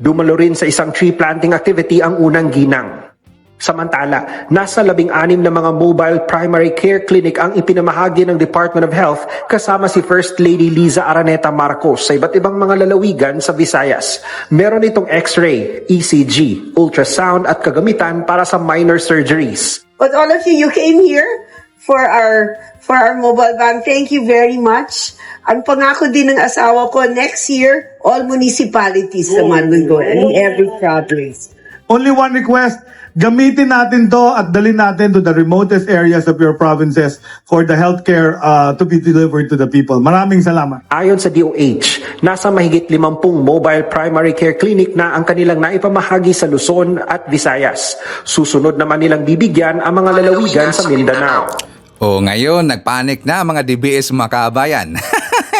S10: Dumalo rin sa isang tree planting activity ang unang ginang. Samantala, nasa 16 na mga mobile primary care clinic ang ipinamahagi ng Department of Health kasama si First Lady Liza Araneta Marcos sa iba't ibang mga lalawigan sa Visayas. Meron itong X-ray, ECG, ultrasound at kagamitan para sa minor surgeries.
S11: But all of you came here for our mobile van. Thank you very much. Ang pangako din ng asawa ko, next year, all municipalities naman will go in every province.
S6: Only one request, gamitin natin to at dalhin natin to the remotest areas of your provinces for the healthcare to be delivered to the people. Maraming salamat.
S10: Ayon sa DOH, nasa mahigit 50 mobile primary care clinic na ang kanilang naipamahagi sa Luzon at Visayas. Susunod naman nilang bibigyan ang mga lalawigan sa Mindanao.
S1: O ngayon, nagpanik na mga DBS mga kabayan.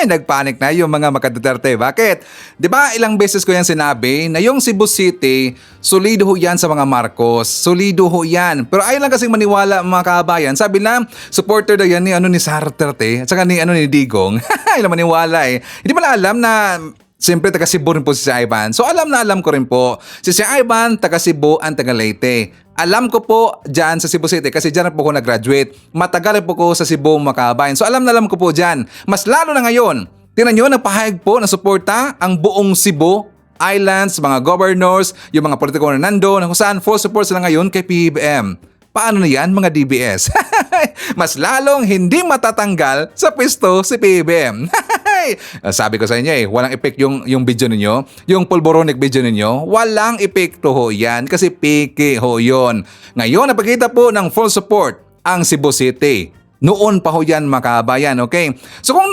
S1: Nagpanik na yung mga makaduterte. Bakit? Di ba ilang beses ko yan sinabi na yung Cebu City, solido ho yan sa mga Marcos. Solido ho yan. Pero ayaw lang kasing maniwala mga kabayan. Sabi na, supporter daw yan ni Sara Duterte at saka ni Digong. Ayaw lang maniwala eh. Hindi pala alam na siyempre taga Cebu rin po si Ivan. So alam na alam ko rin po. Si Ivan, taga Cebu ang taga Leyte. Alam ko po dyan sa Cebu City kasi dyan po ako nag-graduate. Matagal po ko sa Cebu Makabayan. So alam na alam ko po dyan. Mas lalo na ngayon. Tingnan nyo, nagpahayag po ng suporta ang buong Cebu Islands, mga governors, yung mga politiko na nandun, kung saan full support sila ngayon kay PBBM. Paano na yan mga DBS? Mas lalong hindi matatanggal sa pwesto si PBBM. Sabi ko sa inyo walang effect yung video ninyo, yung pulboronic video ninyo, walang epekto ho yan kasi peke ho yun. Ngayon, napakita po ng full support ang Cebu City. Noon pa ho yan makabayan, okay? So kung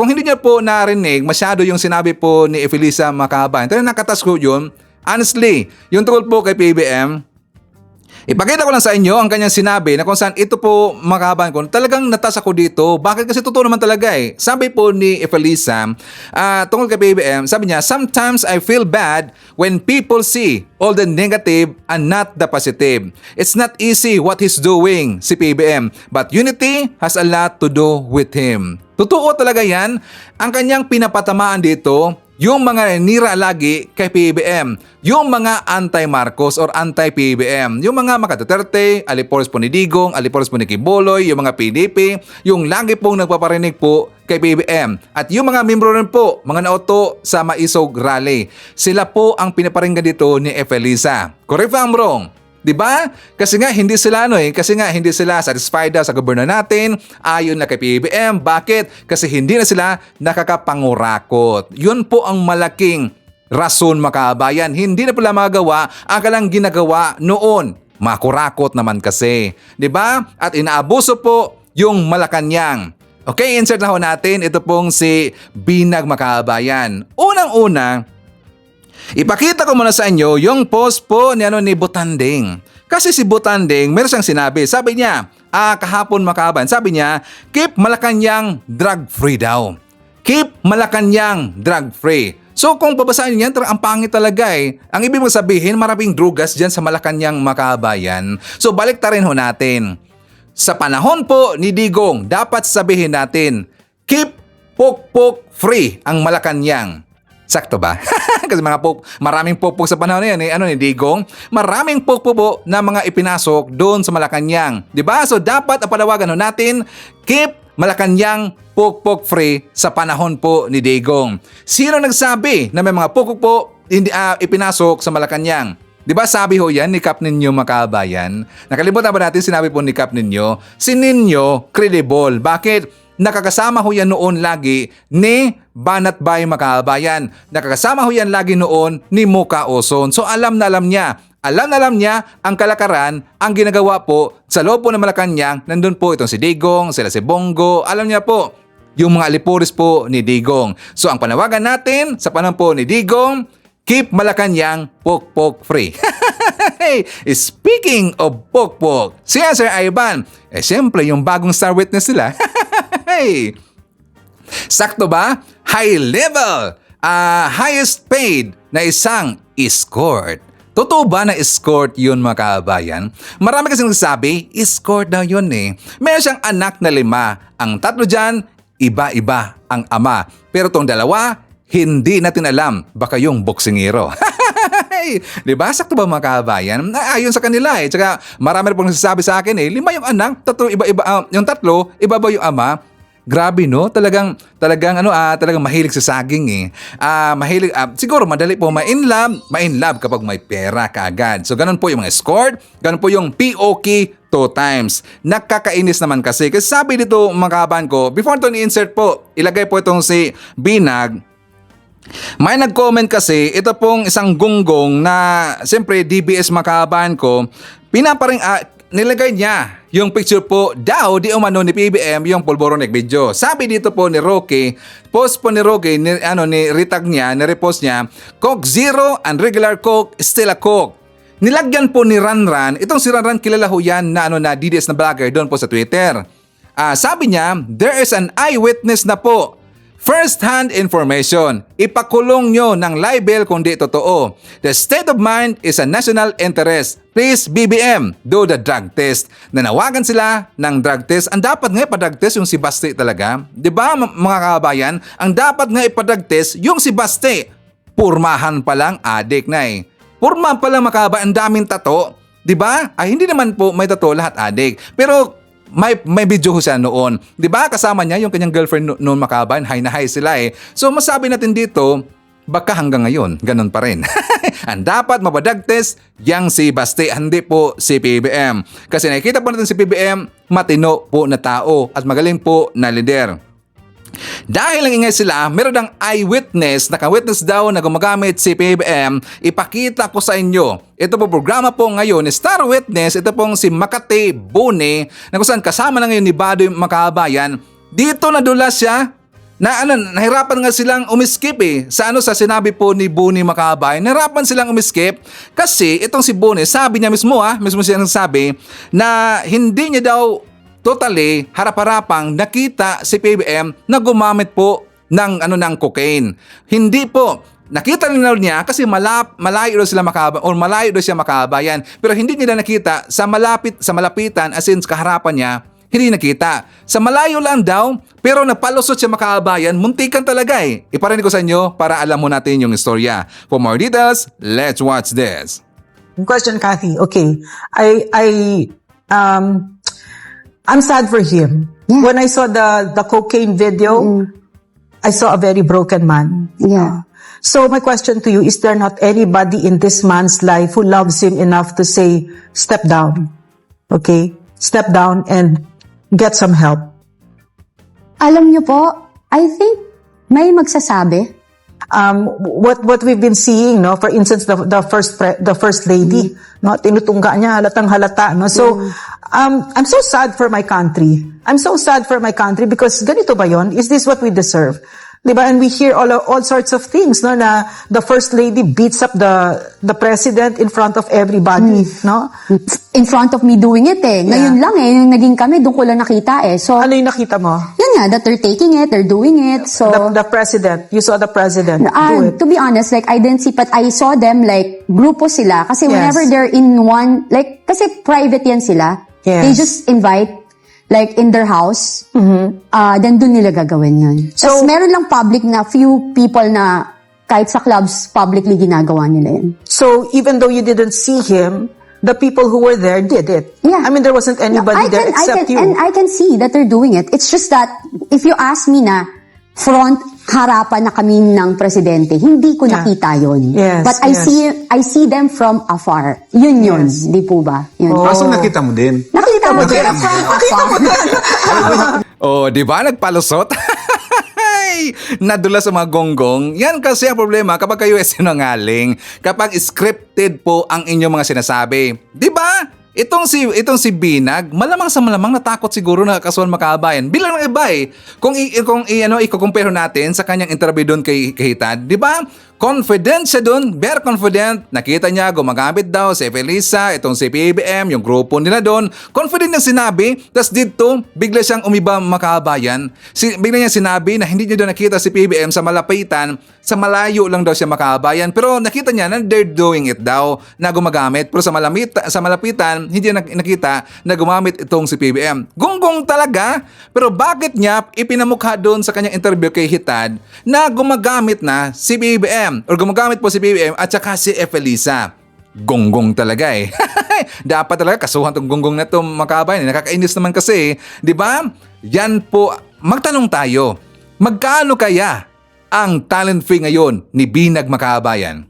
S1: hindi niyo po narinig masyado yung sinabi po ni Efelisa makabayan, pero nakatas ko yun, honestly, yung tungkol po kay PBBM, ipakita ko lang sa inyo ang kanyang sinabi na kung saan ito po makabayan ko. Talagang natas ako dito. Bakit? Kasi totoo naman talaga eh. Sabi po ni Efelisa, tungkol kay PBBM, sabi niya, sometimes I feel bad when people see all the negative and not the positive. It's not easy what he's doing, si PBBM. But unity has a lot to do with him. Totoo talaga yan. Ang kanyang pinapatamaan dito, yung mga nira lagi kay PBBM, yung mga anti-Marcos or anti-PBBM, yung mga Makaduterte, Aliporos po ni Digong, Aliporos po ni Quiboloy, yung mga PDP, yung lagi pong nagpaparinig po kay PBBM. At yung mga membro rin po, mga nauto sa Maisog Rally, sila po ang pinaparinggan dito ni Efelisa. Correct ba I'm wrong? Diba? Kasi nga hindi sila satisfied sa gobyerno natin ayon na kay PBBM. Bakit? Kasi hindi na sila nakakapangurakot. Yun po ang malaking rason makabayan. Hindi na pala magawa ang kalang ginagawa noon. Makurakot naman kasi. Diba? At inaabuso po yung Malacanang. Okay, insert na ho natin. Ito pong si Binag Makabayan. Unang-una, ipakita ko muna sa inyo yung post po ni Butanding. Kasi si Butanding, meron siyang sinabi. Sabi niya, kahapon makaban, sabi niya, keep Malacanang drug-free daw. Keep Malacanang drug-free. So kung babasahin niyan, ang pangit talaga eh. Ang ibig mong sabihin, maraming drugas dyan sa Malacanang makabayan. So balik ta rin ho natin. Sa panahon po ni Digong, dapat sabihin natin, keep pokpok free ang Malacanang. Sakto ba? Kasi maraming pokpok sa panahon na yan ni Digong. Maraming pokpok po na mga ipinasok doon sa Malacanang. Diba? So dapat ang panawagan natin, keep Malacanang pokpok free sa panahon po ni Digong. Sino nagsabi na may mga pokpok po ipinasok sa Malacanang? Diba sabi ho yan ni Kap Ninyo Makabayan? Nakalimutan ba natin sinabi po ni Kap Ninyo? Si Ninyo credible. Bakit? Nakakasama ho yan noon lagi ni Banat Bay Makabayan. Nakakasama ho yan lagi noon ni Muka Oson. So alam na alam niya. Alam na alam niya ang kalakaran, ang ginagawa po sa loob po ng Malacanang. Nandun po itong si Digong, sila si Bongo. Alam niya po yung mga alipuris po ni Digong. So ang panawagan natin sa panahon po ni Digong, keep Malacanang pokpok free. Speaking of pokpok, si Sir Ivan, siyempre yung bagong star witness sila. Sakto ba? High level highest paid na isang escort. Totoo ba na escort yun mga kabayan? Marami kasing nagsasabi, escort daw yun eh. Meron siyang anak na 5. Ang 3 dyan, iba-iba ang ama. Pero tong 2, hindi natin alam. Baka yung boksingero. Diba? Sakto ba mga kabayan? Ayon sa kanila eh. Tsaka marami na pong nagsasabi sa akin eh, 5 yung anak, 3 iba-iba, yung 3, iba-iba yung ama. Grabe no, talagang mahilig sa saging eh. Mahilig siguro madali po ma-in love kapag may pera kaagad. So ganun po yung mga escort, ganun po yung POK 2 times. Nakakainis naman kasi sabi dito mga kabayan ko, before to ni-insert po, ilagay po itong si Binag. May nag-comment kasi, ito pong isang gunggong na siyempre DBS mga kabayan ko, nilagay niya yung picture po daw di umano ni PBM yung Polboronic video. Sabi dito po ni Roque, post po ni Roque, ni retag niya, ni-repost niya, Coke Zero and regular Coke, still a Coke. Nilagyan po ni Ranran, itong si Ranran kilala ho yan na DDS na vlogger doon po sa Twitter. Sabi niya, there is an eyewitness na po. First-hand information. Ipakulong nyo ng libel kung di totoo. The state of mind is a national interest. Please, BBM, do the drug test. Nanawagan sila ng drug test. Ang dapat nga ipa-drug test yung si Basti talaga. Diba mga kabayan? Ang dapat nga ipa-drug test yung si Basti. Purmahan pa lang, adik na eh. Purmahan pa lang mga kabayan, ang daming tato. Diba? Ay, hindi naman po may tato lahat adik. Pero may video ko siya noon. 'Di ba? Kasama niya yung kanyang girlfriend noon makaban, high na high sila eh. So masabi natin dito, baka hanggang ngayon ganun pa rin. Ang dapat mapadag test yang si Basti, hindi po si PBM. Kasi nakikita po natin si PBM, matino po na tao at magaling po na leader. Dahil lang ingay sila, meron ng eyewitness, naka-witness daw na gumagamit si PBM, ipakita ko sa inyo. Ito po programa po ngayon ni Star Witness, ito pong si Makati Bune, na kung saan kasama na ngayon ni Badoy Makabayan. Dito nadulas siya, nahirapan nga silang umiskip eh. Sa sinabi po ni Bune Makabayan, nahirapan silang umiskip kasi itong si Bune, sabi niya mismo siya nagsabi na hindi niya daw totally, harap-harapang nakita si PBM na gumamit po ng cocaine. Hindi po. Nakita niya kasi malayo daw sila makabayan or malayo daw siya makabayan. Pero hindi nila nakita sa malapitan as in kaharapan niya, hindi nakita. Sa malayo lang daw, pero napalusot siya makabayan, muntikan talaga eh. Iparinig ko sa inyo para alam mo natin yung istorya. For more details, let's watch this.
S13: Question, Kathy. Okay. I'm sad for him.
S11: Yeah.
S13: When I saw the cocaine video, I saw a very broken man.
S11: Yeah.
S13: So my question to you, is there not anybody in this man's life who loves him enough to say, step down? Okay? Step down and get some help.
S11: Alam niyo po, I think may magsasabi.
S13: What we've been seeing, no, for instance, the first lady, no, tinutungga niya, halatang halata, no. So I'm so sad for my country. I'm so sad for my country because ganito ba yon? Is this what we deserve? Diba? And we hear all sorts of things, no, na the first lady beats up the president in front of everybody, no?
S11: In front of me doing it eh. Ngayon lang eh, yung naging kami, doon ko lang nakita eh. So,
S13: Ano yung nakita mo?
S11: yun nga, that they're taking it, they're doing it. So,
S13: The president. You saw the president do it.
S11: to be honest, like, I didn't see, but I saw them, like, grupo sila. Kasi
S13: Yes.
S11: whenever they're in one, like, kasi private yan sila.
S13: Yes.
S11: They just invite, like, in their house. Then doon nila gagawin yun. So, meron lang public na few people na kahit sa clubs, publicly ginagawa nila yun.
S13: So even though you didn't see him, the people who were there did it.
S11: Yeah.
S13: I mean, there wasn't anybody there except you.
S11: And I can see that they're doing it. It's just that, if you ask me na, harapan na kami ng presidente, hindi ko nakita yun.
S13: Yes,
S11: But
S13: yes.
S11: I see them from afar. Yun, di po ba? Yun.
S1: Kaso nakita mo din.
S11: Nakita mo din from afar.
S1: Oh, di ba nagpalusot? Nadula sa mga gonggong. Yan kasi ang problema kapag kayo ay sinungaling. Kapag scripted po ang inyong mga sinasabi. Di ba? Itong si Binag, malamang sa malamang natakot siguro na kasuhan makabayan. Bilang ng iba eh. Kung i-compare natin sa kanyang interview doon kay Hitad, di ba? Confident siya dun, very confident. Nakita niya, gumagamit daw si Felisa, itong si PBBM, yung grupo nila doon. Confident niya sinabi, tas dito, bigla siyang umiba makabayan. Bigla niya sinabi na hindi niya daw nakita si PBBM sa malapitan, sa malayo lang daw siya makabayan. Pero nakita niya na they're doing it daw, na gumagamit. Pero sa malapitan, hindi niya nakita na gumamit itong si PBBM. Gonggong talaga. Pero bakit niya ipinamukha doon sa kanyang interview kay Hitad na gumagamit na si PBBM? Or gumagamit po si PBBM at saka si Felisa. Gonggong talaga eh. Dapat talaga kasuhan tong gonggong na to makabayan. Nakakainis naman kasi, di ba? Yan po, magtanong tayo. Magkano kaya ang talent fee ngayon ni Binag Makabayan?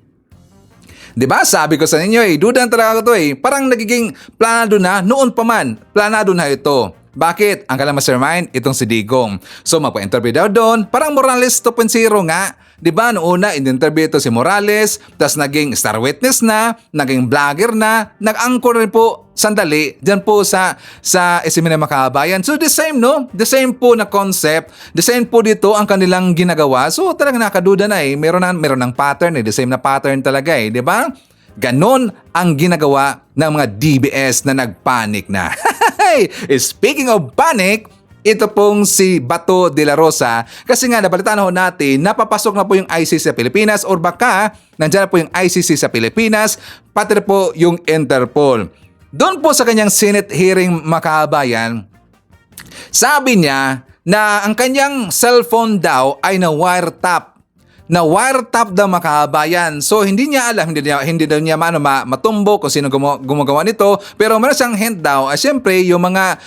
S1: Di ba? Sabi ko sa inyo dudan talaga ko to Parang nagiging planado na, noon pa man, planado na ito. Bakit? Ang kailang mastermind, itong si Digong. So magpa-interview daw doon, parang Morales 2.0 nga. Di ba? Noong una, in-interview ito si Morales, tas naging star witness na, naging vlogger na, nag-anchor rin po sandali dyan po sa SMNI Makabayan. So the same, no? The same po na concept, the same po dito ang kanilang ginagawa. So talagang nakaduda na Meron ng pattern the same na pattern talaga di ba? Ganon ang ginagawa ng mga DBS na nagpanic na. Speaking of panic, ito pong si Bato de la Rosa, kasi nga nabalitaan natin, napapasok na po yung ICC sa Pilipinas or baka nandiyan na po yung ICC sa Pilipinas, pati po yung Interpol. Doon po sa kanyang Senate hearing makabayan, sabi niya na ang kanyang cellphone daw ay na-wiretap. Na-wiretap daw makabayan. So hindi niya alam, hindi daw niya matumbo kung sino gumagawa nito. Pero meron siyang hint daw. Siyempre, yung mga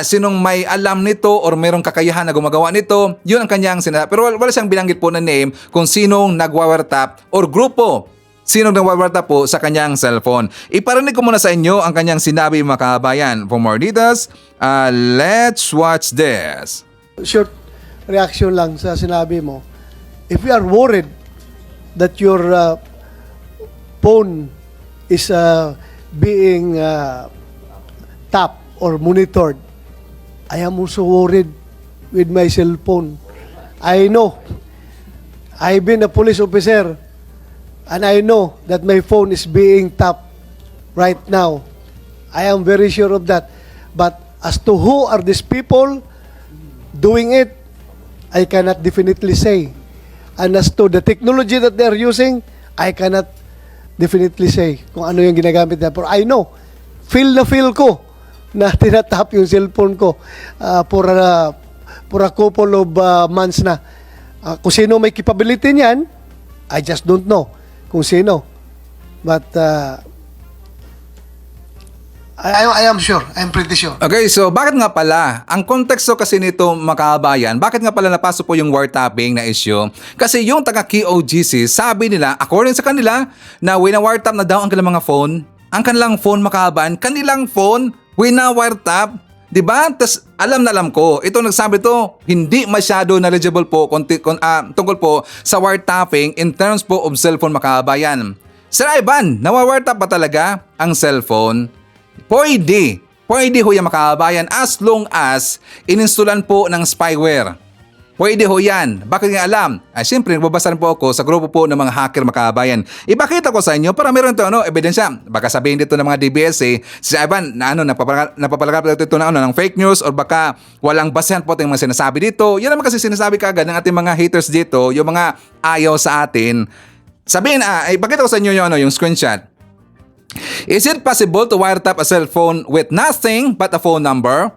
S1: sinong may alam nito or merong kakayahan na gumagawa nito, yun ang kanyang sinabi. Pero wala siyang binanggit po na name kung sinong nag-wiretap or grupo. Sinong nag-wiretap po sa kanyang cellphone. Iparinig ko muna sa inyo ang kanyang sinabi makabayan. For more details, let's watch this.
S2: Short reaction lang sa sinabi mo. If you are worried that your phone is being tapped or monitored, I am also worried with my cell phone. I know. I've been a police officer and I know that my phone is being tapped right now. I am very sure of that. But as to who are these people doing it, I cannot definitely say. And as to the technology that they're using, I cannot definitely say kung ano yung ginagamit na. Pero I know, feel ko na tinatap yung cellphone ko for a couple of months na. Kung sino may capability niyan, I just don't know kung sino. But I am sure. I'm pretty sure.
S1: Okay, so bakit nga pala? Ang konteksto kasi nito makabayan, bakit nga pala napasok po yung wiretapping na issue? Kasi yung taga-KOGC, sabi nila, according sa kanila, na wina-wiretap na daw ang kanilang mga phone. Ang kanilang phone makabayan, kanilang phone, wina-wiretap. Diba? Tas alam ko, ito nagsabi to, hindi masyado knowledgeable po tungkol po sa wiretapping in terms po of cellphone makabayan. Sir Ivan, nawa-wiretap ba talaga ang cellphone? Pwede ho yan makabayan as long as ininstalan po ng spyware. Pwede ho yan. Bakit nga alam? Siyempre, nagbabasa rin po ako sa grupo po ng mga hacker makabayan. Ipakita ko sa inyo para meron ito ebidensya. Baka sabihin dito ng mga DBS si Ivan na napapalagap ito na ng fake news or baka walang basehan po yung mga sinasabi dito. Yan naman kasi sinasabi kagad ng ating mga haters dito, yung mga ayaw sa atin. Sabihin, ipakita ko sa inyo yung screenshot. Is it possible to wiretap a cell phone with nothing but a phone number?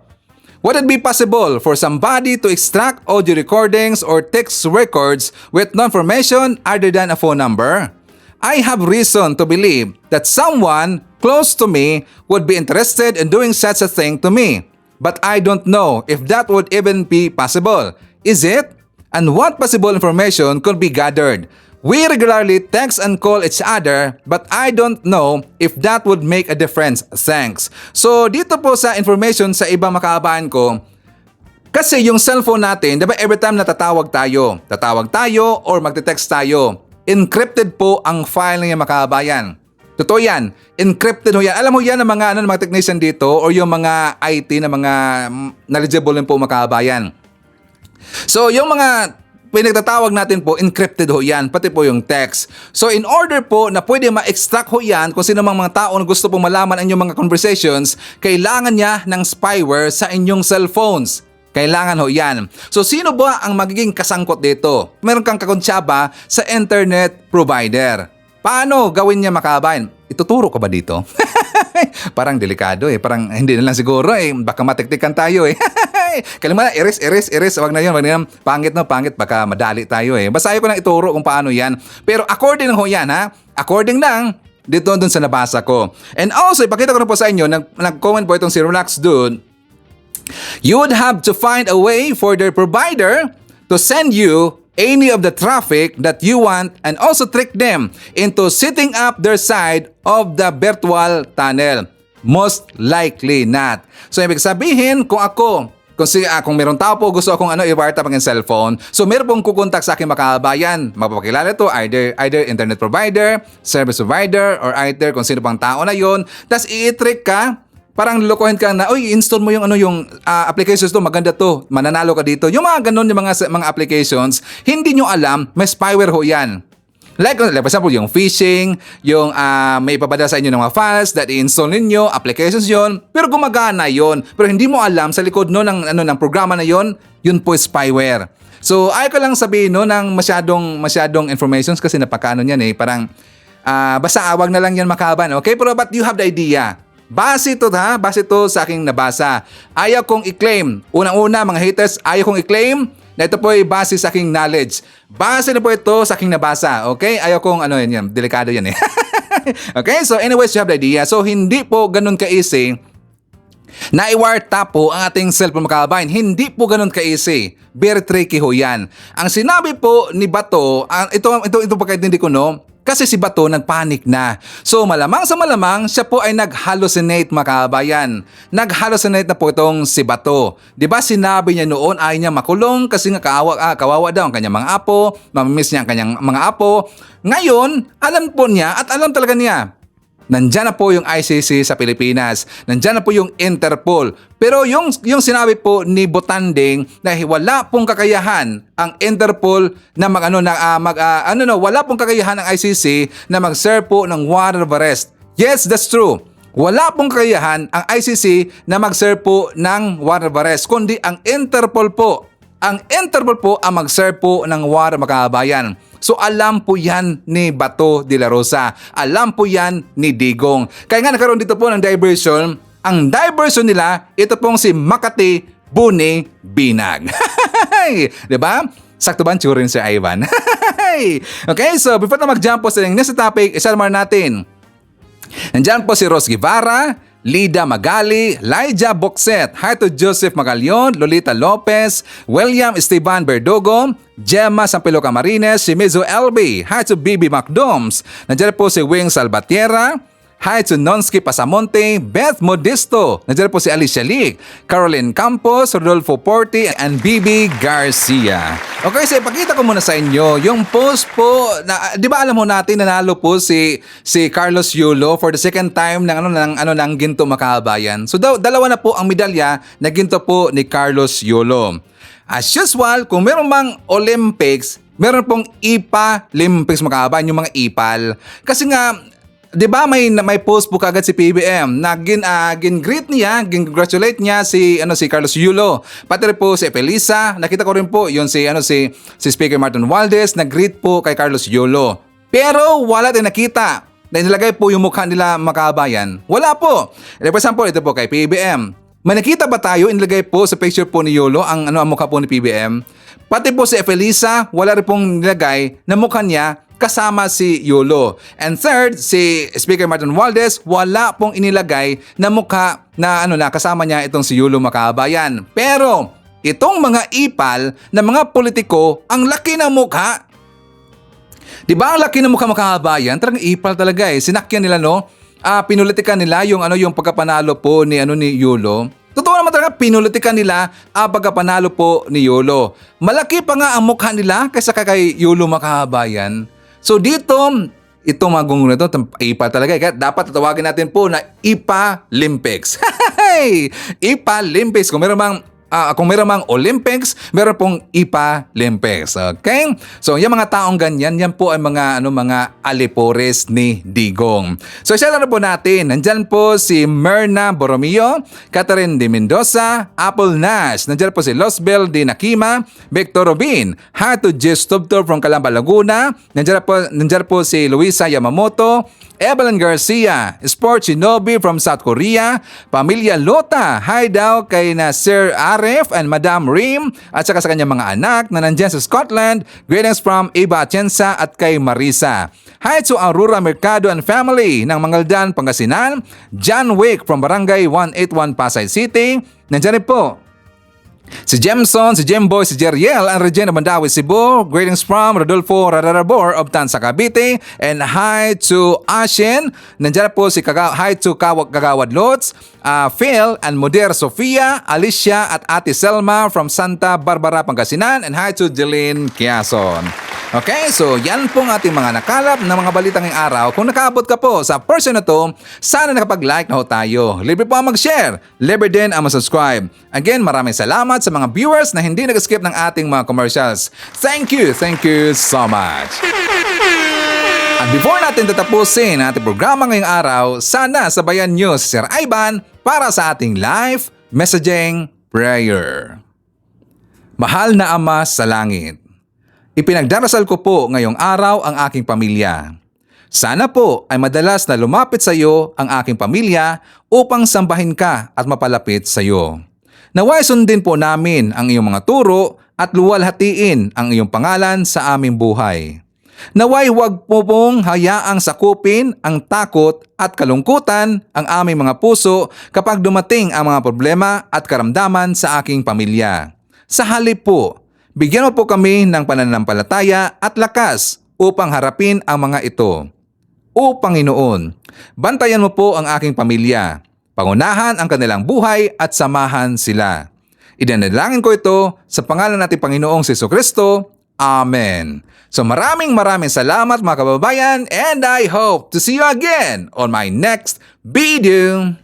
S1: Would it be possible for somebody to extract audio recordings or text records with no information other than a phone number? I have reason to believe that someone close to me would be interested in doing such a thing to me. But I don't know if that would even be possible. Is it? And what possible information could be gathered? We regularly text and call each other, but I don't know if that would make a difference. Thanks. So dito po sa information sa ibang makaabaan ko, kasi yung cellphone natin, diba every time na tatawag tayo or magte-text tayo, encrypted po ang file niya makabayan. Totoo yan. Encrypted ho yan. Alam mo yan ng mga technician dito or yung mga IT na mga knowledgeable din po makabayan. So yung mga pinagtatawag natin po, encrypted ho yan, pati po yung text. So in order po na pwede ma-extract ho yan kung sino mang mga tao na gusto pong malaman ang inyong mga conversations, kailangan niya ng spyware sa inyong cellphones. Kailangan ho yan. So sino ba ang magiging kasangkot dito? Meron kang kakonsyaba sa internet provider. Paano gawin niya makabayan? Ituturo ko ba dito? Parang delikado eh. Parang hindi na lang siguro eh. Baka matiktikan tayo eh. Kailangan iris. Wag na yun. Pangit. Baka madali tayo eh. Basta ayaw ko lang ituro kung paano yan. Pero according lang ho yan ha. According lang dito dun sa nabasa ko. And also, ipakita ko na po sa inyo, nag-comment po itong si Relax Dude. You would have to find a way for their provider to send you any of the traffic that you want and also trick them into setting up their side of the virtual tunnel. Most likely not. So, ibig sabihin, kung meron tao po gusto akong i-wiretap ang cellphone, so meron pong kukontak sa aking makabayan. Mapapakilala to either internet provider, service provider, or either kung sino pang tao na yon. Tapos i-trick ka, parang lulukohin ka na, install mo yung applications to, maganda to, mananalo ka dito. Yung mga ganun, yung mga applications, hindi nyo alam, may spyware ho yan. Like for example, yung phishing, yung may ipapadala sa inyo ng mga files that i-install ninyo, applications yon, pero gumagana yon. Pero hindi mo alam sa likod ng programa na yon, yun po spyware. So, ayaw ko lang sabihin ng masyadong informations kasi napakaano yan eh. Parang, basta awag na lang yan makaban. Okay? Pero but you have the idea. Base to sa aking nabasa. Ayaw kong i-claim. Unang-una, mga haters, ayaw kong i-claim na ito po ay base sa aking knowledge. Base na po ito sa aking nabasa. Okay? Ayaw kong, yan, delikado yan eh. Okay? So anyways, you have the idea. So hindi po ganun ka-easy na i-wiretap po ang ating cellphone makabayan. Hindi po ganun ka-easy. Very tricky ho yan. Ang sinabi po ni Bato, ito pagkaintindi ko kasi si Bato nagpanik na. So malamang sa malamang siya po ay nag-hallucinate makabayan. Nag-hallucinate na po itong si Bato. 'Di ba sinabi niya noon ay niya makulong kasi nga kawawa daw ang kanyang mga apo, mamimiss niya ang kanyang mga apo. Ngayon, alam po niya at alam talaga niya. Nandyan na po yung ICC sa Pilipinas. Nandyan na po yung Interpol. Pero yung sinabi po ni Botanding na wala pong kakayahan ang Interpol na wala pong kakayahan ng ICC na mag-serve po ng warrant of arrest. Yes, that's true. Wala pong kakayahan ang ICC na mag-serve po ng warrant of arrest, kundi ang Interpol po. Ang Interpol po ang mag-serve po ng warrant makabayan. So alam po yan ni Bato de la Rosa. Alam po yan ni Digong. Kaya nga nagkaroon dito po ng diversion. Ang diversion nila, ito pong si Makati Buni Binag. Diba? Sakto ba ang turin si Ivan? Okay, so before na mag-jump po sa next topic, isalmar natin. Nandyan po si Ros Guevara, Lida Magali, Lyja Boxet, hi to Joseph Magalion, Lolita Lopez, William Esteban Verdugo, Gemma Sampilo Camarines, si Mizo LB, hi to Bibi Macdoms, nandiyan po si Wing Salvatierra, hi to Nonsky Pasamonte, Beth Modisto, nandiyan po si Alicia Lig, Caroline Campos, Rodolfo Porti, and Bibi Garcia. Okay, so ipakita ko muna sa inyo yung post po na, di ba alam mo natin nanalo po si Carlos Yulo for the second time ng ginto makabayan. So dalawa na po ang medalya na ginto po ni Carlos Yulo. As usual, kung meron mang Olympics, meron pong IPA Olympics makabayan, yung mga IPAL. Kasi nga, di ba may post po kagad si PBM na gin-greet niya, gin-congratulate niya si Carlos Yulo. Pati rin po si Felisa, nakita ko rin po yun si Speaker Martin Valdez, nag-greet po kay Carlos Yulo. Pero wala din nakita na inilagay po yung mukha nila makabayan. Wala po. For example, ito po kay PBM. May nakita ba tayo inilagay po sa picture po ni Yulo ang mukha po ni PBM? Pati po si Felisa, wala rin pong nilagay na mukha niya kasama si Yulo. And third, si Speaker Martin Valdez, wala pong inilagay na mukha na kasama niya itong si Yulo makabayan. Pero itong mga ipal na mga politiko, ang laki ng mukha. Di ba ang laki ng mukha makabayan? Talagang ipal talaga eh. Sinakyan nila pinulitikan nila yung pagkapanalo po ni Yulo. Totoo naman talaga, pinulitikan nila ang pagkapanalo po ni Yulo. Malaki pa nga ang mukha nila kaysa kay Yulo makabayan. So dito, itong mga gunggong na ito, IPA talaga. Kaya dapat tatawagin natin po na IPA Olympics. IPA Olympics. Kung meron mang kung meron mang Olympics, meron pong Ipa-Olympics. Okay? So, yung mga taong ganyan, yan po ay mga alipores ni Digong. So, siya na po natin. Nandyan po si Myrna Borromeo, Catherine de Mendoza, Apple Nash. Nandyan po si Losbel de Nakima, Victor Robin, Hato Jess Tubtor from Calamba, Laguna. Nandyan po si Luisa Yamamoto, Evelyn Garcia, Sport Shinobi from South Korea, Pamilya Lota, hi daw kay na Sir Arif and Madam Rim at saka sa kanyang mga anak na nandyan sa Scotland. Greetings from Eva Atienza at kay Marisa. Hi to Aurora Mercado and family ng Mangaldan, Pangasinan. John Wick from Barangay 181 Pasay City. Nandyan rin po si Jemson, si Jemboy, si Jeriel, ang Regina Mandawi, Cebu. Greetings from Rodolfo Rarabor of Tansa, Cavite. And hi to Ashen. Nandiyan po si hi to Kagawad Lots, Phil and Moder Sofia, Alicia at Ate Selma from Santa Barbara, Pangasinan. And hi to Jeline Quiason. Okay, so yan pong ating mga nakalap na mga balitang ngayong araw. Kung nakaabot ka po sa person na to, sana nakapag-like na ho tayo. Libre po ang mag-share. Libre din ang mag-subscribe. Again, maraming salamat sa mga viewers na hindi nag-skip ng ating mga commercials. Thank you so much. At before natin tatapusin ang ating programa ngayong araw, sana sabayan nyo si Sir Ivan para sa ating live messaging prayer. Mahal na Ama sa langit, ipinagdarasal ko po ngayong araw ang aking pamilya. Sana po ay madalas na lumapit sa iyo ang aking pamilya upang sambahin ka at mapalapit sa iyo. Naway sundin po namin ang iyong mga turo at luwalhatiin ang iyong pangalan sa aming buhay. Naway huwag po pong hayaang sakupin ang takot at kalungkutan ang aming mga puso kapag dumating ang mga problema at karamdaman sa aking pamilya. Sa halip po, bigyan mo po kami ng pananampalataya at lakas upang harapin ang mga ito. O Panginoon, bantayan mo po ang aking pamilya. Pangunahan ang kanilang buhay at samahan sila. Idinalangin ko ito sa pangalan nating Panginoong Jesucristo. Amen. So maraming salamat mga kababayan, and I hope to see you again on my next video.